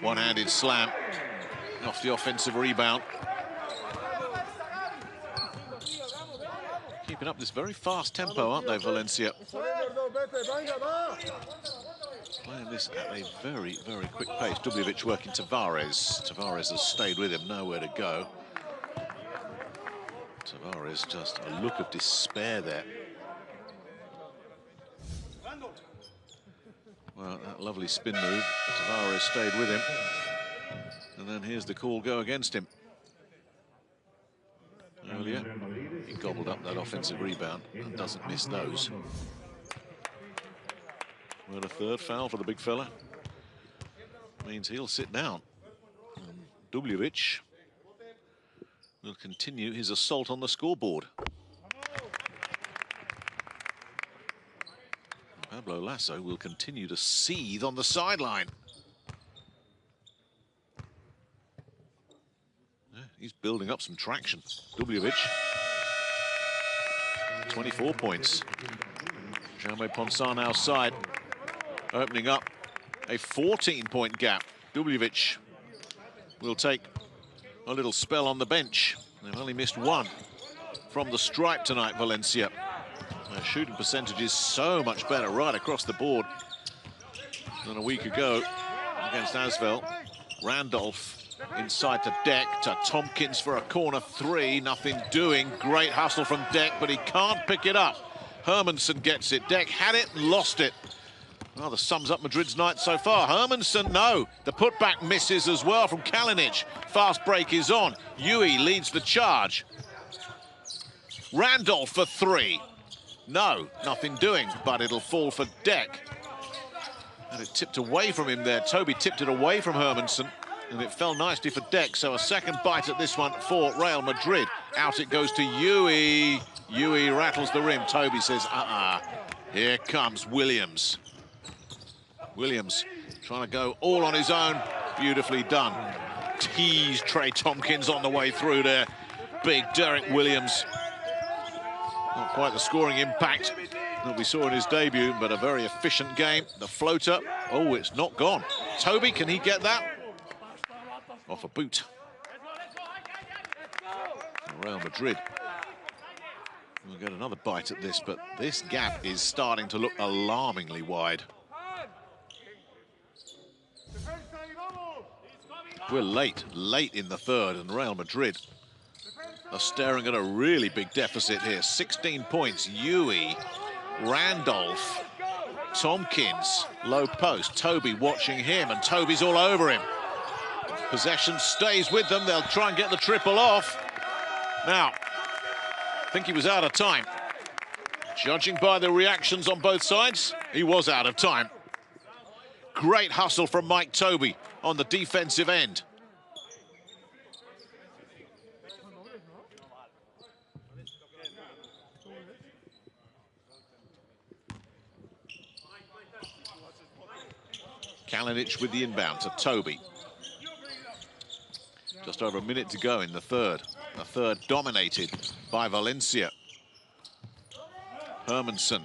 One-handed slam off the offensive rebound. Keeping up this very fast tempo, aren't they, Valencia? Playing this at a very, very quick pace. Dubljevic working Tavares. Tavares has stayed with him, nowhere to go. Tavares, just a look of despair there. Well, that lovely spin move. Tavares stayed with him. And then here's the call go against him. Earlier, he gobbled up that offensive rebound and doesn't miss those. Well, a third foul for the big fella. Means he'll sit down. And Dubljevic will continue his assault on the scoreboard. Pablo Lasso will continue to seethe on the sideline. Yeah, he's building up some traction. Dubljevic, 24 points. Jaume Ponsarn outside, opening up a 14-point gap. Dubljevic will take a little spell on the bench. They've only missed one from the stripe tonight, Valencia. Their shooting percentage is so much better right across the board than a week ago against Asvel. Randolph inside to Deck, to Tompkins for a corner three. Nothing doing. Great hustle from Deck, but he can't pick it up. Hermansen gets it. Deck had it, lost it. Well, that sums up Madrid's night so far. Hermansen, no. The putback misses as well from Kalinic. Fast break is on. Yui leads the charge. Randolph for three. No, nothing doing, but it'll fall for Deck. And it tipped away from him there. Toby tipped it away from Hermansen, and it fell nicely for Deck. So a second bite at this one for Real Madrid. Out it goes to Yui. Yui rattles the rim. Toby says, Here comes Williams. Williams trying to go all on his own. Beautifully done. Teased Trey Tompkins on the way through there. Big Derek Williams. Not quite the scoring impact that we saw in his debut, but a very efficient game. The floater, oh, it's not gone. Toby, can he get that? Off a boot. Real Madrid will get another bite at this, but this gap is starting to look alarmingly wide. We're late in the third, and Real Madrid are staring at a really big deficit here. 16 points. Yui, Randolph, Tompkins, low post. Toby watching him, and Toby's all over him. Possession stays with them. They'll try and get the triple off. Now, I think he was out of time. Judging by the reactions on both sides, he was out of time. Great hustle from Mike Toby on the defensive end. Kalinic with the inbound to Toby. Just over a minute to go in the third. The third dominated by Valencia. Hermansen.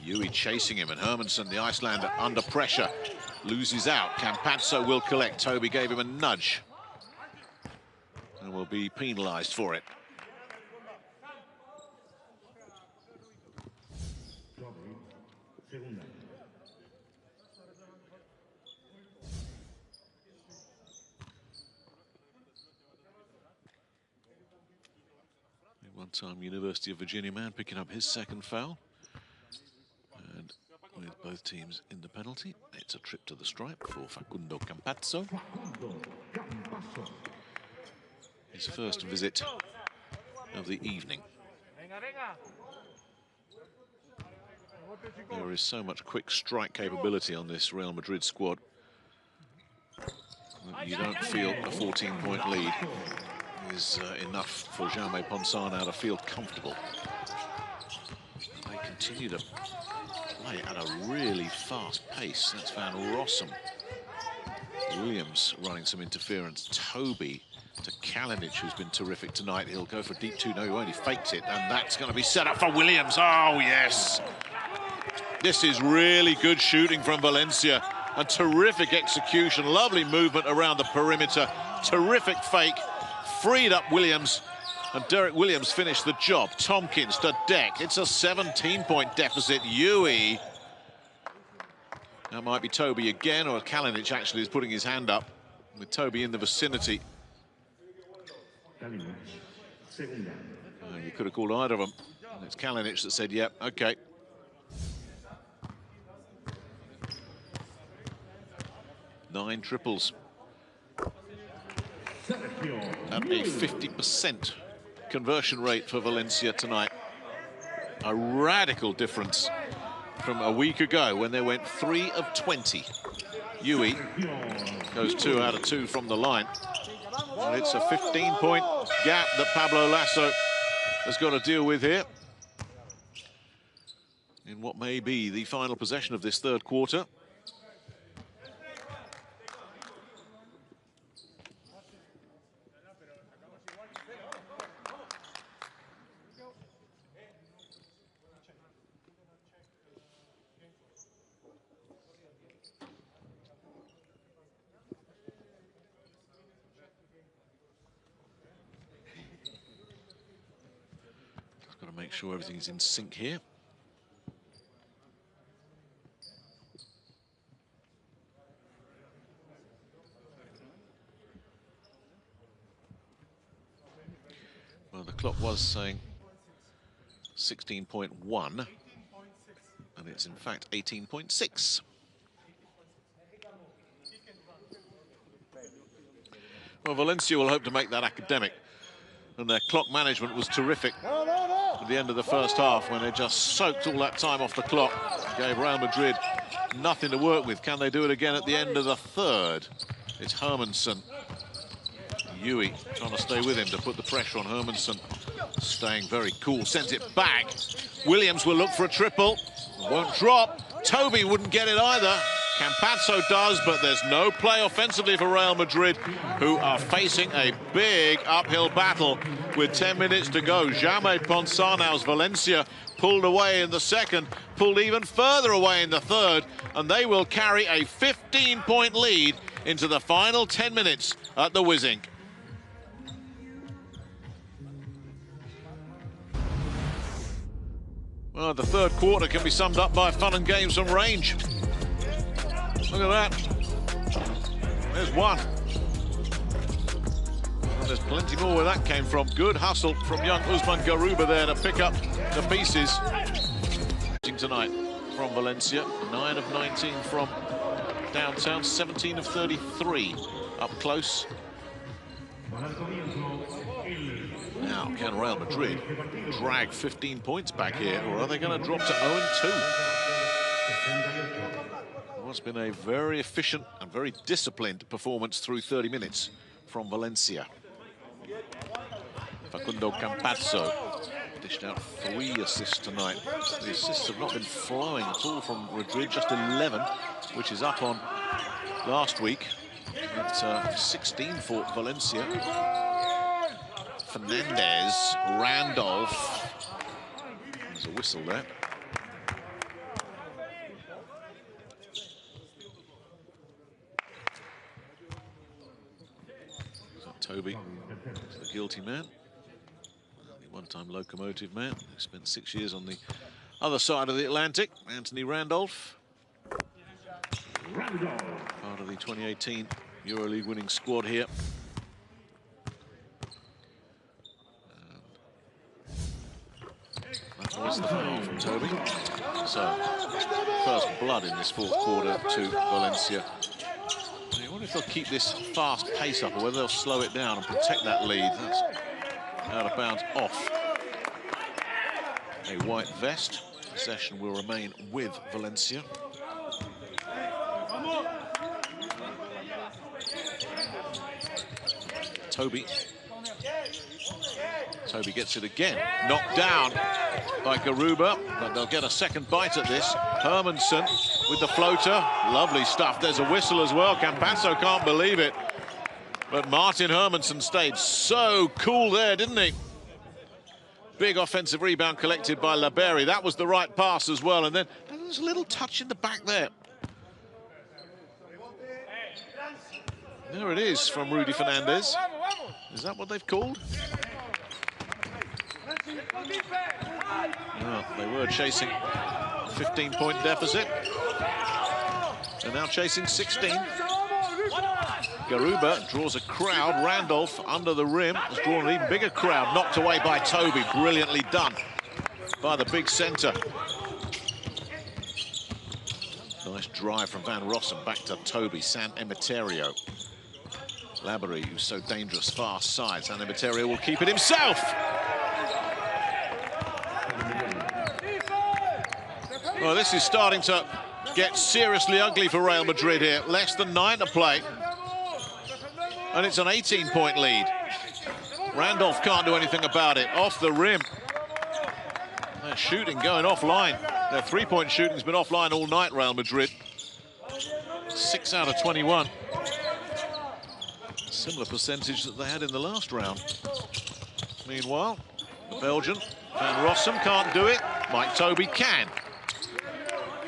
Yui chasing him, and Hermansen, the Icelander, under pressure. Loses out. Campazzo will collect. Toby gave him a nudge and will be penalised for it. One-time University of Virginia man picking up his second foul. And with both teams in the penalty, it's a trip to the stripe for Facundo Campazzo. His first visit of the evening. There is so much quick strike capability on this Real Madrid squad that you don't feel a 14-point lead is enough for Jaume Ponsarn now to feel comfortable. They continue to play at a really fast pace. That's Van Rossum. Williams running some interference. Toby to Kalinic, who's been terrific tonight. He'll go for deep two. No, he won't. He fakes it, and that's going to be set up for Williams. Oh, yes. This is really good shooting from Valencia. A terrific execution. Lovely movement around the perimeter. Terrific fake. Freed up Williams. And Derek Williams finished the job. Tompkins to Deck. It's a 17-point deficit. Yui. That might be Toby again, or Kalinic actually is putting his hand up with Toby in the vicinity. You could have called either of them. And it's Kalinic that said, yep, okay. Nine triples. At a 50% conversion rate for Valencia tonight. A radical difference from a week ago when they went 3 of 20. Yui goes 2 out of 2 from the line. And it's a 15-point gap that Pablo Lasso has got to deal with here in what may be the final possession of this third quarter. Make sure everything's in sync here. Well, the clock was saying 16.1, and it's in fact 18.6. Well, Valencia will hope to make that academic, and their clock management was terrific at the end of the first half when they just soaked all that time off the clock, gave Real Madrid nothing to work with. Can they do it again at the end of the third? It's Hermansen. Yui trying to stay with him to put the pressure on Hermansen. Staying very cool, sends it back. Williams will look for a triple. Won't drop. Toby wouldn't get it either. Campazzo does, but there's no play offensively for Real Madrid, who are facing a big uphill battle with 10 minutes to go. Jaime Ponsanau's Valencia pulled away in the second, pulled even further away in the third, and they will carry a 15-point lead into the final 10 minutes at the Wizink. Well, the third quarter can be summed up by fun and games from range. Look at that. There's one. And there's plenty more where that came from. Good hustle from young Usman Garuba there to pick up the pieces. Tonight from Valencia. 9 of 19 from downtown. 17 of 33 up close. Now, can Real Madrid drag 15 points back here, or are they going to drop to 0-2? It's been a very efficient and very disciplined performance through 30 minutes from Valencia. Facundo Campazzo dished out 3 assists tonight. The assists have not been flowing at all from Madrid, just 11, which is up on last week. At 16 for Valencia. Fernandez, Randolph. There's a whistle there. Toby, the guilty man, the one-time locomotive man, who spent 6 years on the other side of the Atlantic. Anthony Randolph, part of the 2018 EuroLeague winning squad here. That's always the foul from Toby. So, first blood in this fourth quarter to Valencia. I wonder if they'll keep this fast pace up or whether they'll slow it down and protect that lead. That's out of bounds off. A white vest. Possession will remain with Valencia. Toby. Toby gets it again. Knocked down by Garuba, but they'll get a second bite at this. Hermansen with the floater. Lovely stuff. There's a whistle as well. Campazzo can't believe it. But Martin Hermansen stayed so cool there, didn't he? Big offensive rebound collected by Laberi. That was the right pass as well. And then there was a little touch in the back there. There it is from Rudy Fernandez. Is that what they've called? Well, they were chasing a 15-point deficit. They're now chasing 16. Garuba draws a crowd. Randolph under the rim has drawn an even bigger crowd. Knocked away by Toby. Brilliantly done by the big centre. Nice drive from Van Rossum back to Toby. San Emeterio. Laberi, who's so dangerous, fast side. San Emeterio will keep it himself. Well, this is starting to get seriously ugly for Real Madrid here. Less than 9 to play. And it's an 18-point lead. Randolph can't do anything about it. Off the rim. Their shooting going offline. Their three-point shooting's been offline all night, Real Madrid. 6 out of 21. Similar percentage that they had in the last round. Meanwhile, the Belgian, Van Rossum, can't do it. Mike Toby can.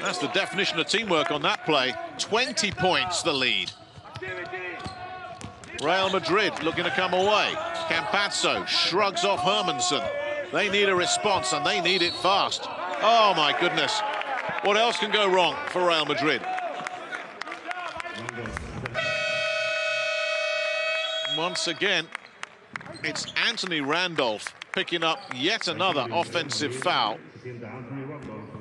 That's the definition of teamwork on that play. 20 points, the lead. Real Madrid looking to come away. Campazzo shrugs off Hermansen. They need a response, and they need it fast. Oh, my goodness. What else can go wrong for Real Madrid? Once again, it's Anthony Randolph picking up yet another offensive foul.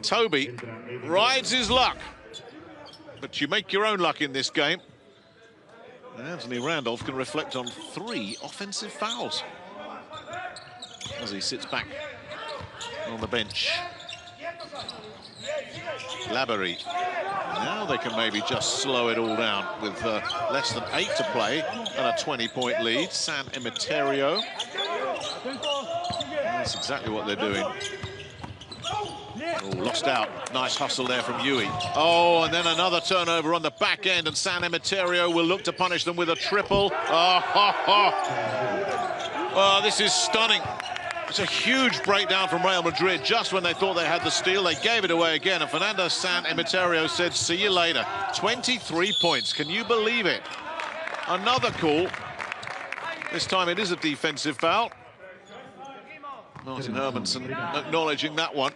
Toby rides his luck, but you make your own luck in this game. And Anthony Randolph can reflect on 3 offensive fouls as he sits back on the bench. Laberi. Now they can maybe just slow it all down with less than 8 to play and a 20-point lead. San Emeterio. That's exactly what they're doing. Oh, lost out. Nice hustle there from Yui. Oh, and then another turnover on the back end, and San Emeterio will look to punish them with a triple. Oh, this is stunning. It's a huge breakdown from Real Madrid. Just when they thought they had the steal, they gave it away again, and Fernando San Emeterio said, see you later. 23 points. Can you believe it? Another call. This time it is a defensive foul. Martin Hermansen acknowledging that one.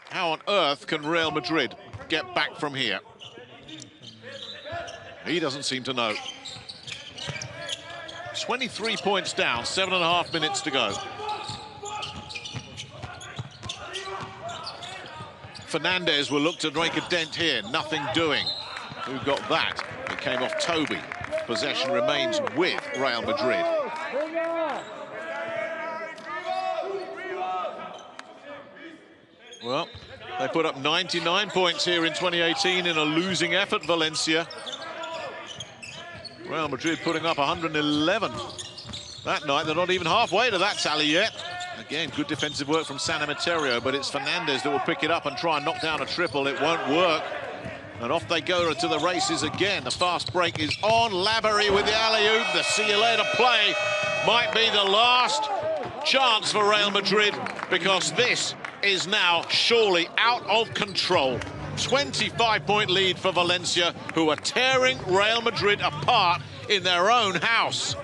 How on earth can Real Madrid get back from here? He doesn't seem to know. 23 points down, 7.5 minutes to go. Fernandez will look to make a dent here. Nothing doing. Who got that? It came off Toby. Possession remains with Real Madrid. Well, they put up 99 points here in 2018 in a losing effort, Valencia. Real Madrid putting up 111 that night. They're not even halfway to that tally yet. Again, good defensive work from San Emeterio, but it's Fernandez that will pick it up and try and knock down a triple. It won't work. And off they go to the races again. The fast break is on. Laberi with the alley-oop. The see-you-later play might be the last chance for Real Madrid, because this is now surely out of control. 25-point lead for Valencia, who are tearing Real Madrid apart in their own house.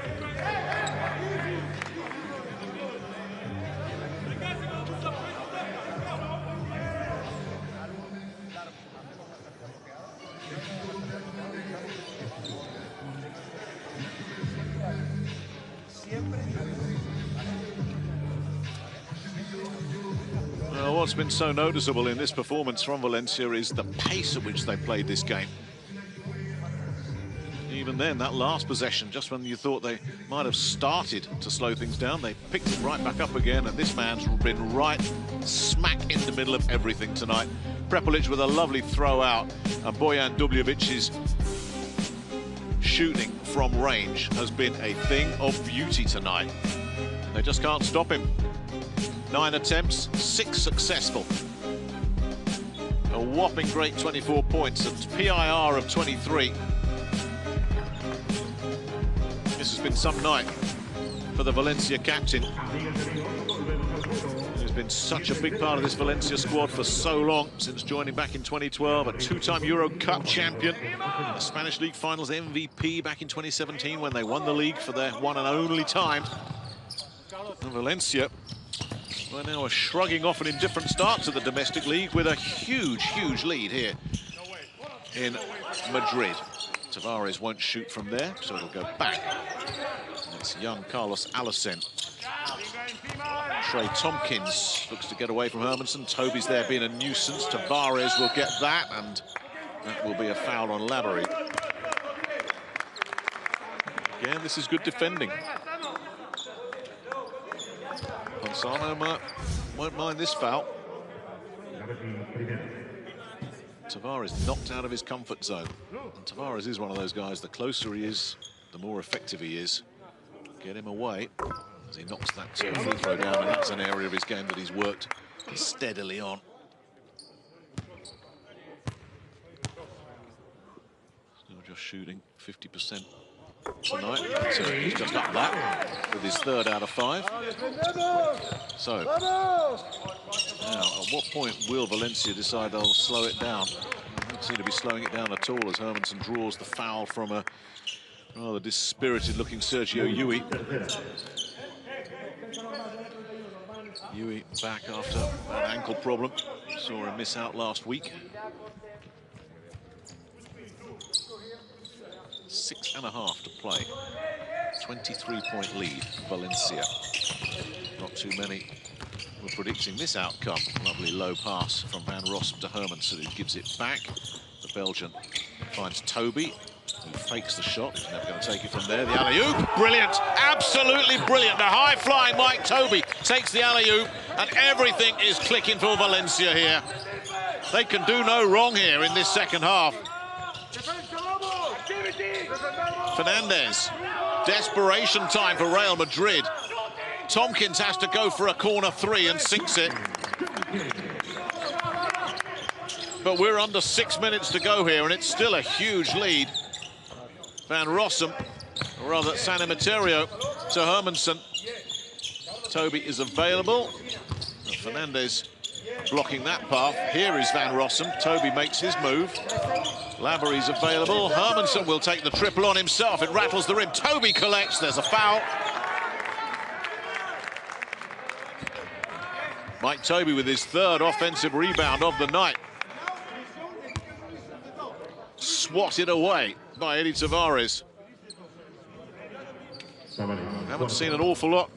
What's been so noticeable in this performance from Valencia is the pace at which they played this game. Even then, that last possession, just when you thought they might have started to slow things down, they picked it right back up again, and this man's been right smack in the middle of everything tonight. Prepelic with a lovely throw out, and Bojan Dubljevic's shooting from range has been a thing of beauty tonight. They just can't stop him. 9 attempts, 6 successful. A whopping great 24 points, a PIR of 23. This this has been some night for the Valencia captain. He's been such a big part of this Valencia squad for so long, since joining back in 2012, a two-time Euro Cup champion, the Spanish League Finals MVP back in 2017 when they won the league for their one and only time. And Valencia, well, now are shrugging off an indifferent start to the domestic league with a huge, huge lead here in Madrid. Tavares won't shoot from there, so it'll go back. It's young Carlos Alacen. Trey Tompkins looks to get away from Hermansen. Toby's there being a nuisance. Tavares will get that, and that will be a foul on Laborie. Again, this is good defending. Ponzano won't mind this foul. Tavares knocked out of his comfort zone. And Tavares is one of those guys, the closer he is, the more effective he is. Get him away as he knocks that free throw down, and that's an area of his game that he's worked steadily on. Still just shooting 50% tonight. So he's just up that with his 3rd out of 5. So now, at what point will Valencia decide they'll slow it down? They don't seem to be slowing it down at all as Hermansen draws the foul from a rather dispirited-looking Sergio Yui. Yui back after an ankle problem. Saw him miss out last week. 6.5 to play. 23-point lead, Valencia. Not too many were predicting this outcome. Lovely low pass from Van Rossum to Hermansen, who gives it back. The Belgian finds Toby, who fakes the shot. He's never going to take it from there. The alley-oop, brilliant, absolutely brilliant. The high-flying Mike Toby takes the alley-oop, and everything is clicking for Valencia here. They can do no wrong here in this second half. Fernandez, desperation time for Real Madrid. Tompkins has to go for a corner 3 and sinks it. But we're under 6 minutes to go here, and it's still a huge lead. Van Rossum, or rather San Emeterio, to Hermansen. Toby is available. And Fernandez blocking that path. Here is Van Rossum. Toby makes his move. Laborie's available. Hermansen will take the triple on himself. It rattles the rim. Toby collects. There's a foul. Mike Toby with his 3rd offensive rebound of the night. Swatted away by Eddie Tavares. Haven't seen an awful lot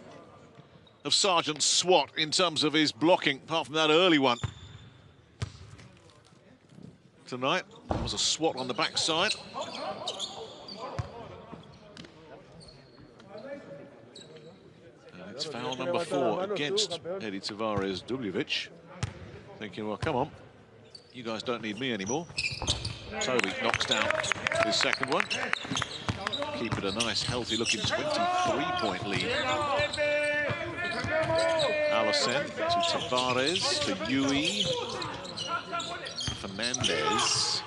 of Sargent's swat in terms of his blocking, apart from that early one. Tonight, there was a swat on the backside. And it's foul number 4 against Eddie Tavares. Dubljevic thinking, well, come on, you guys don't need me anymore. Toby knocks down his 2nd one. Keep it a nice, healthy-looking 23-point lead. Alacen to Tavares, to Yui. Fernandez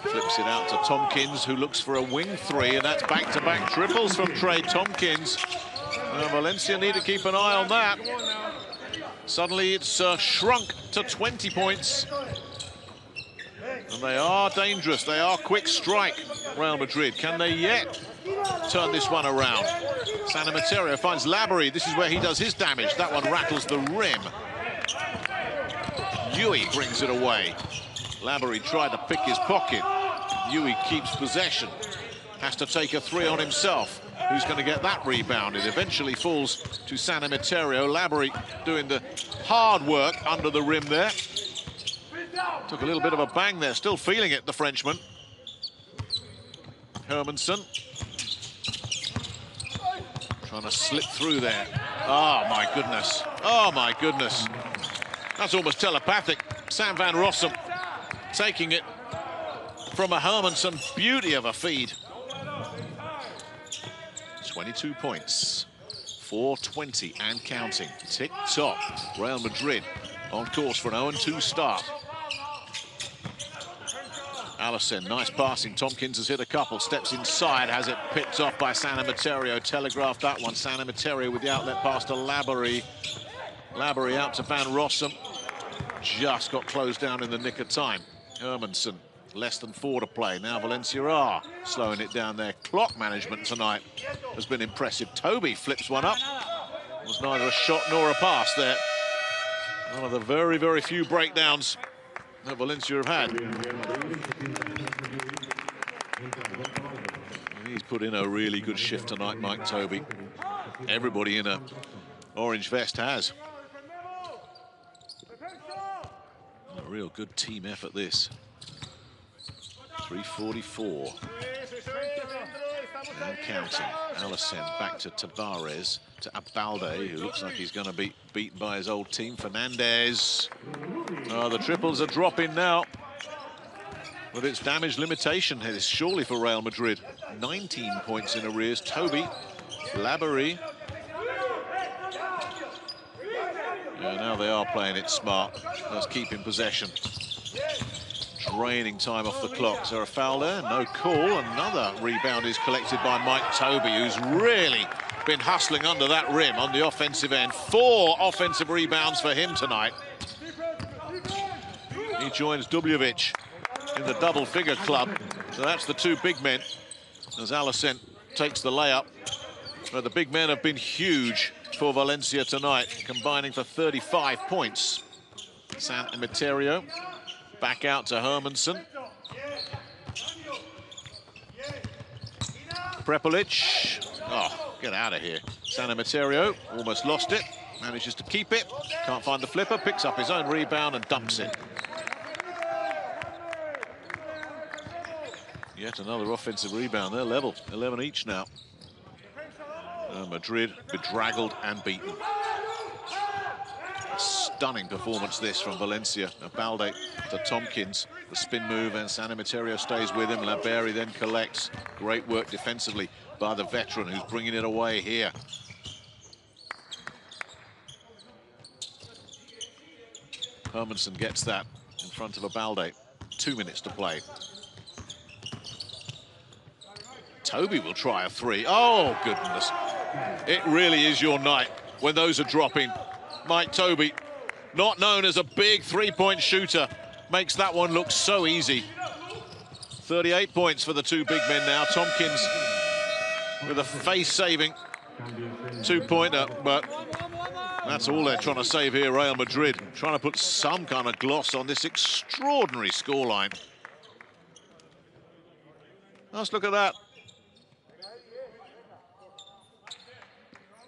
flips it out to Tompkins, who looks for a wing 3, and that's back-to-back triples from Trey Tompkins. Valencia need to keep an eye on that. Suddenly it's shrunk to 20 points. And they are dangerous. They are quick strike, Real Madrid. Can they yet turn this one around? San Emeterio finds Laborie. This is where he does his damage. That one rattles the rim. Yui brings it away. Laborie tried to pick his pocket. Yui keeps possession. Has to take a 3 on himself. Who's going to get that rebound? It eventually falls to San Emeterio. Laborie doing the hard work under the rim there. Took a little bit of a bang there, still feeling it, the Frenchman. Hermansen. Trying to slip through there. Oh, my goodness. Oh, my goodness. That's almost telepathic. Sam Van Rossum taking it from a Hermansen. Beauty of a feed. 22 points. 4:20 and counting. Tick-tock. Real Madrid on course for an 0-2 start. Allison, nice passing. Tompkins has hit a couple, steps inside, has it picked off by San Emeterio. Telegraphed that one. San Emeterio with the outlet pass to Laborie. Laborie out to Van Rossum. Just got closed down in the nick of time. Hermansen, less than 4 to play. Now Valencia are slowing it down there. Clock management tonight has been impressive. Toby flips one up. It was neither a shot nor a pass there. One of the very, very few breakdowns that Valencia have had. And he's put in a really good shift tonight, Mike Toby. Everybody in a orange vest has. A real good team effort, this. 3:44. And counting. Allison back to Tavares, to Abalde, who looks like he's going to be beaten by his old team. Fernandez. Oh, the triples are dropping now. But it's damage limitation. It is surely for Real Madrid. 19 points in arrears. Toby, Laborie. Yeah, now they are playing it smart. Let's keep in possession. Draining time off the clock. Is there a foul there? No call. Another rebound is collected by Mike Toby, who's really been hustling under that rim on the offensive end. 4 offensive rebounds for him tonight. He joins Dubljevic in the double-figure club. So that's the 2 big men as Allison takes the layup. But the big men have been huge for Valencia tonight, combining for 35 points. San Emeterio back out to Hermansen. Prepelic. Oh, get out of here. San Emeterio almost lost it. Manages to keep it. Can't find the flipper. Picks up his own rebound and dumps it. Yet another offensive rebound. They're level. 11 each now. Madrid bedraggled and beaten. A stunning performance this from Valencia. Abalde to Tompkins. The spin move and San Emeterio stays with him. Laborie then collects. Great work defensively by the veteran who's bringing it away here. Hermansen gets that in front of Abalde. 2 minutes to play. Toby will try a 3. Oh, goodness. It really is your night when those are dropping. Mike Toby, not known as a big 3-point shooter, makes that one look so easy. 38 points for the 2 big men now. Tompkins with a face-saving 2-pointer, but that's all they're trying to save here, Real Madrid. Trying to put some kind of gloss on this extraordinary scoreline. Let's look at that.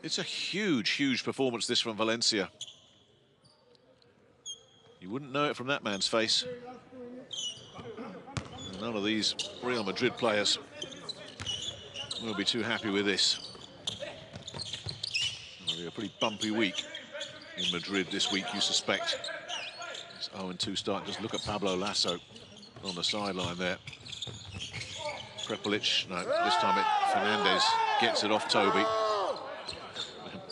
It's a huge, huge performance, this from Valencia. You wouldn't know it from that man's face. None of these Real Madrid players will be too happy with this. It'll be a pretty bumpy week in Madrid this week, you suspect. It's 0-2 start. Just look at Pablo Lasso on the sideline there. Prepelic, no, this time Fernandez gets it off Toby.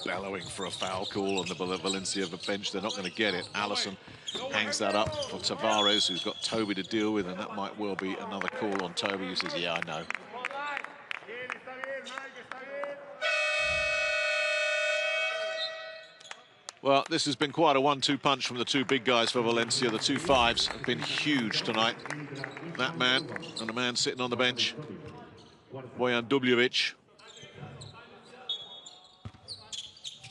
Bellowing for a foul call on the Valencia bench. They're not going to get it. Allison hangs that up for Tavares, who's got Toby to deal with, and that might well be another call on Toby, who says, yeah, I know. Well, this has been quite a 1-2 punch from the 2 big guys for Valencia. The 2 5s have been huge tonight. That man and the man sitting on the bench, Bojan Dubljevic.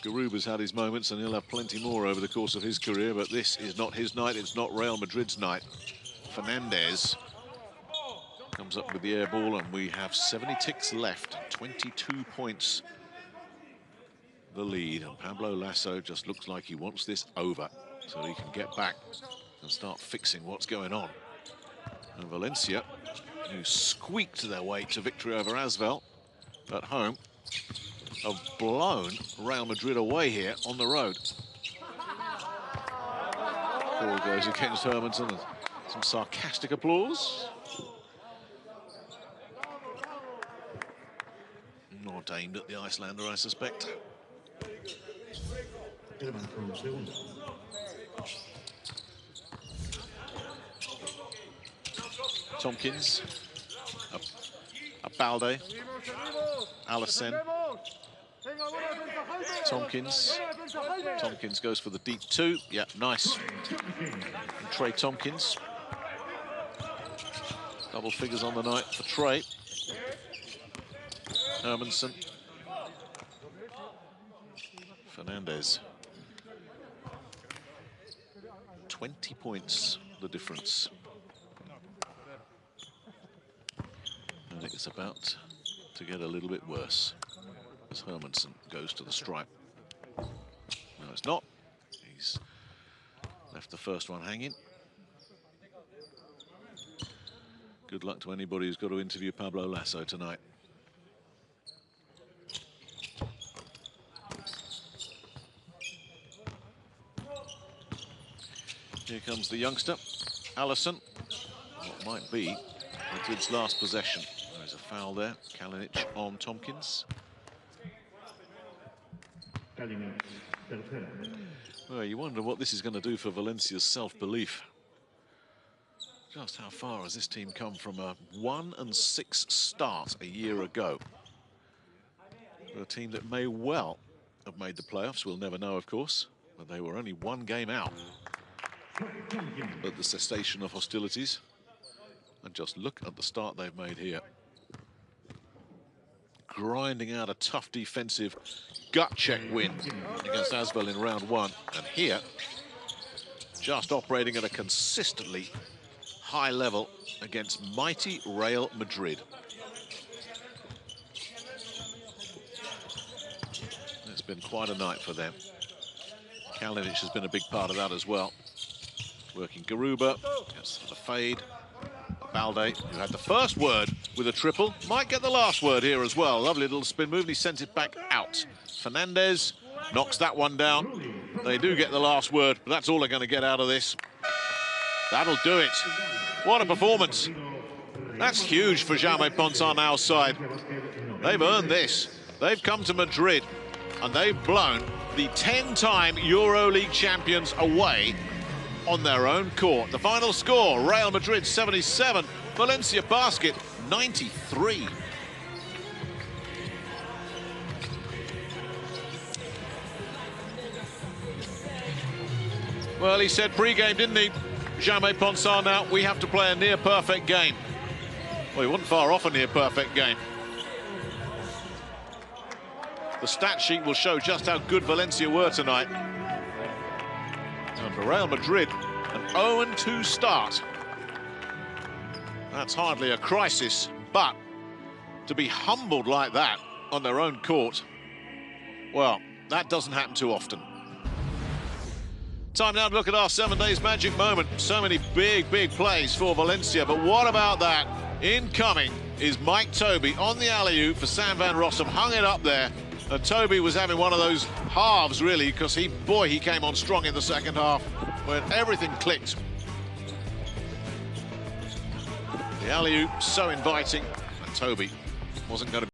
Garuba's had his moments, and he'll have plenty more over the course of his career, but this is not his night. It's not Real Madrid's night. Fernandez comes up with the air ball, and we have 70 ticks left. 22 points the lead, and Pablo Lasso just looks like he wants this over so he can get back and start fixing what's going on. And Valencia, who squeaked their way to victory over Asvel at home, have blown Real Madrid away here on the road. Ball goes against Hermansen. Some sarcastic applause. Not aimed at the Icelander, I suspect. Tompkins. Balde. Allison. Tompkins. Tompkins goes for the deep two. Yeah, nice. And Trey Tompkins. Double figures on the night for Trey. Hermanson. Fernandez. 20 points, the difference. I think it's about to get a little bit worse as Hermanson goes to the stripe. No, it's not. He's left the first one hanging. Good luck to anybody who's got to interview Pablo Lasso tonight. Here comes the youngster, Allison. What might be Madrid's last possession. There's a foul there. Kalinic on Tompkins. Well, you wonder what this is going to do for Valencia's self-belief. Just how far has this team come from a 1-6 start a year ago? A team that may well have made the playoffs. We'll never know, of course, but they were only one game out at the cessation of hostilities. And just look at the start they've made here. Grinding out a tough defensive gut check win against Asvel in round one. And here, just operating at a consistently high level against mighty Real Madrid. It's been quite a night for them. Kalinic has been a big part of that as well. Working Garuba, gets the fade. Balde, who had the first word with a triple, might get the last word here as well. Lovely little spin move, and he sent it back out. Fernandez knocks that one down. They do get the last word, but that's all they're going to get out of this. That'll do it. What a performance. That's huge for Jaume Ponsarnau's side. They've earned this. They've come to Madrid, and they've blown the 10-time EuroLeague champions away on their own court. The final score, Real Madrid 77, Valencia Basket 93. Well, he said pre-game, didn't he, Jaume Ponsarnau, we have to play a near-perfect game. Well, he wasn't far off a near-perfect game. The stat sheet will show just how good Valencia were tonight. And for Real Madrid, an 0-2 start. That's hardly a crisis, but to be humbled like that on their own court, well, that doesn't happen too often. Time now to look at our 7 days magic moment. So many big plays for Valencia, but what about that? Incoming is Mike Toby on the alley-oop for Sam van Rossum, hung it up there. And Toby was having one of those halves, really, because he came on strong in the second half when everything clicked. The alley-oop so inviting, and Toby wasn't going to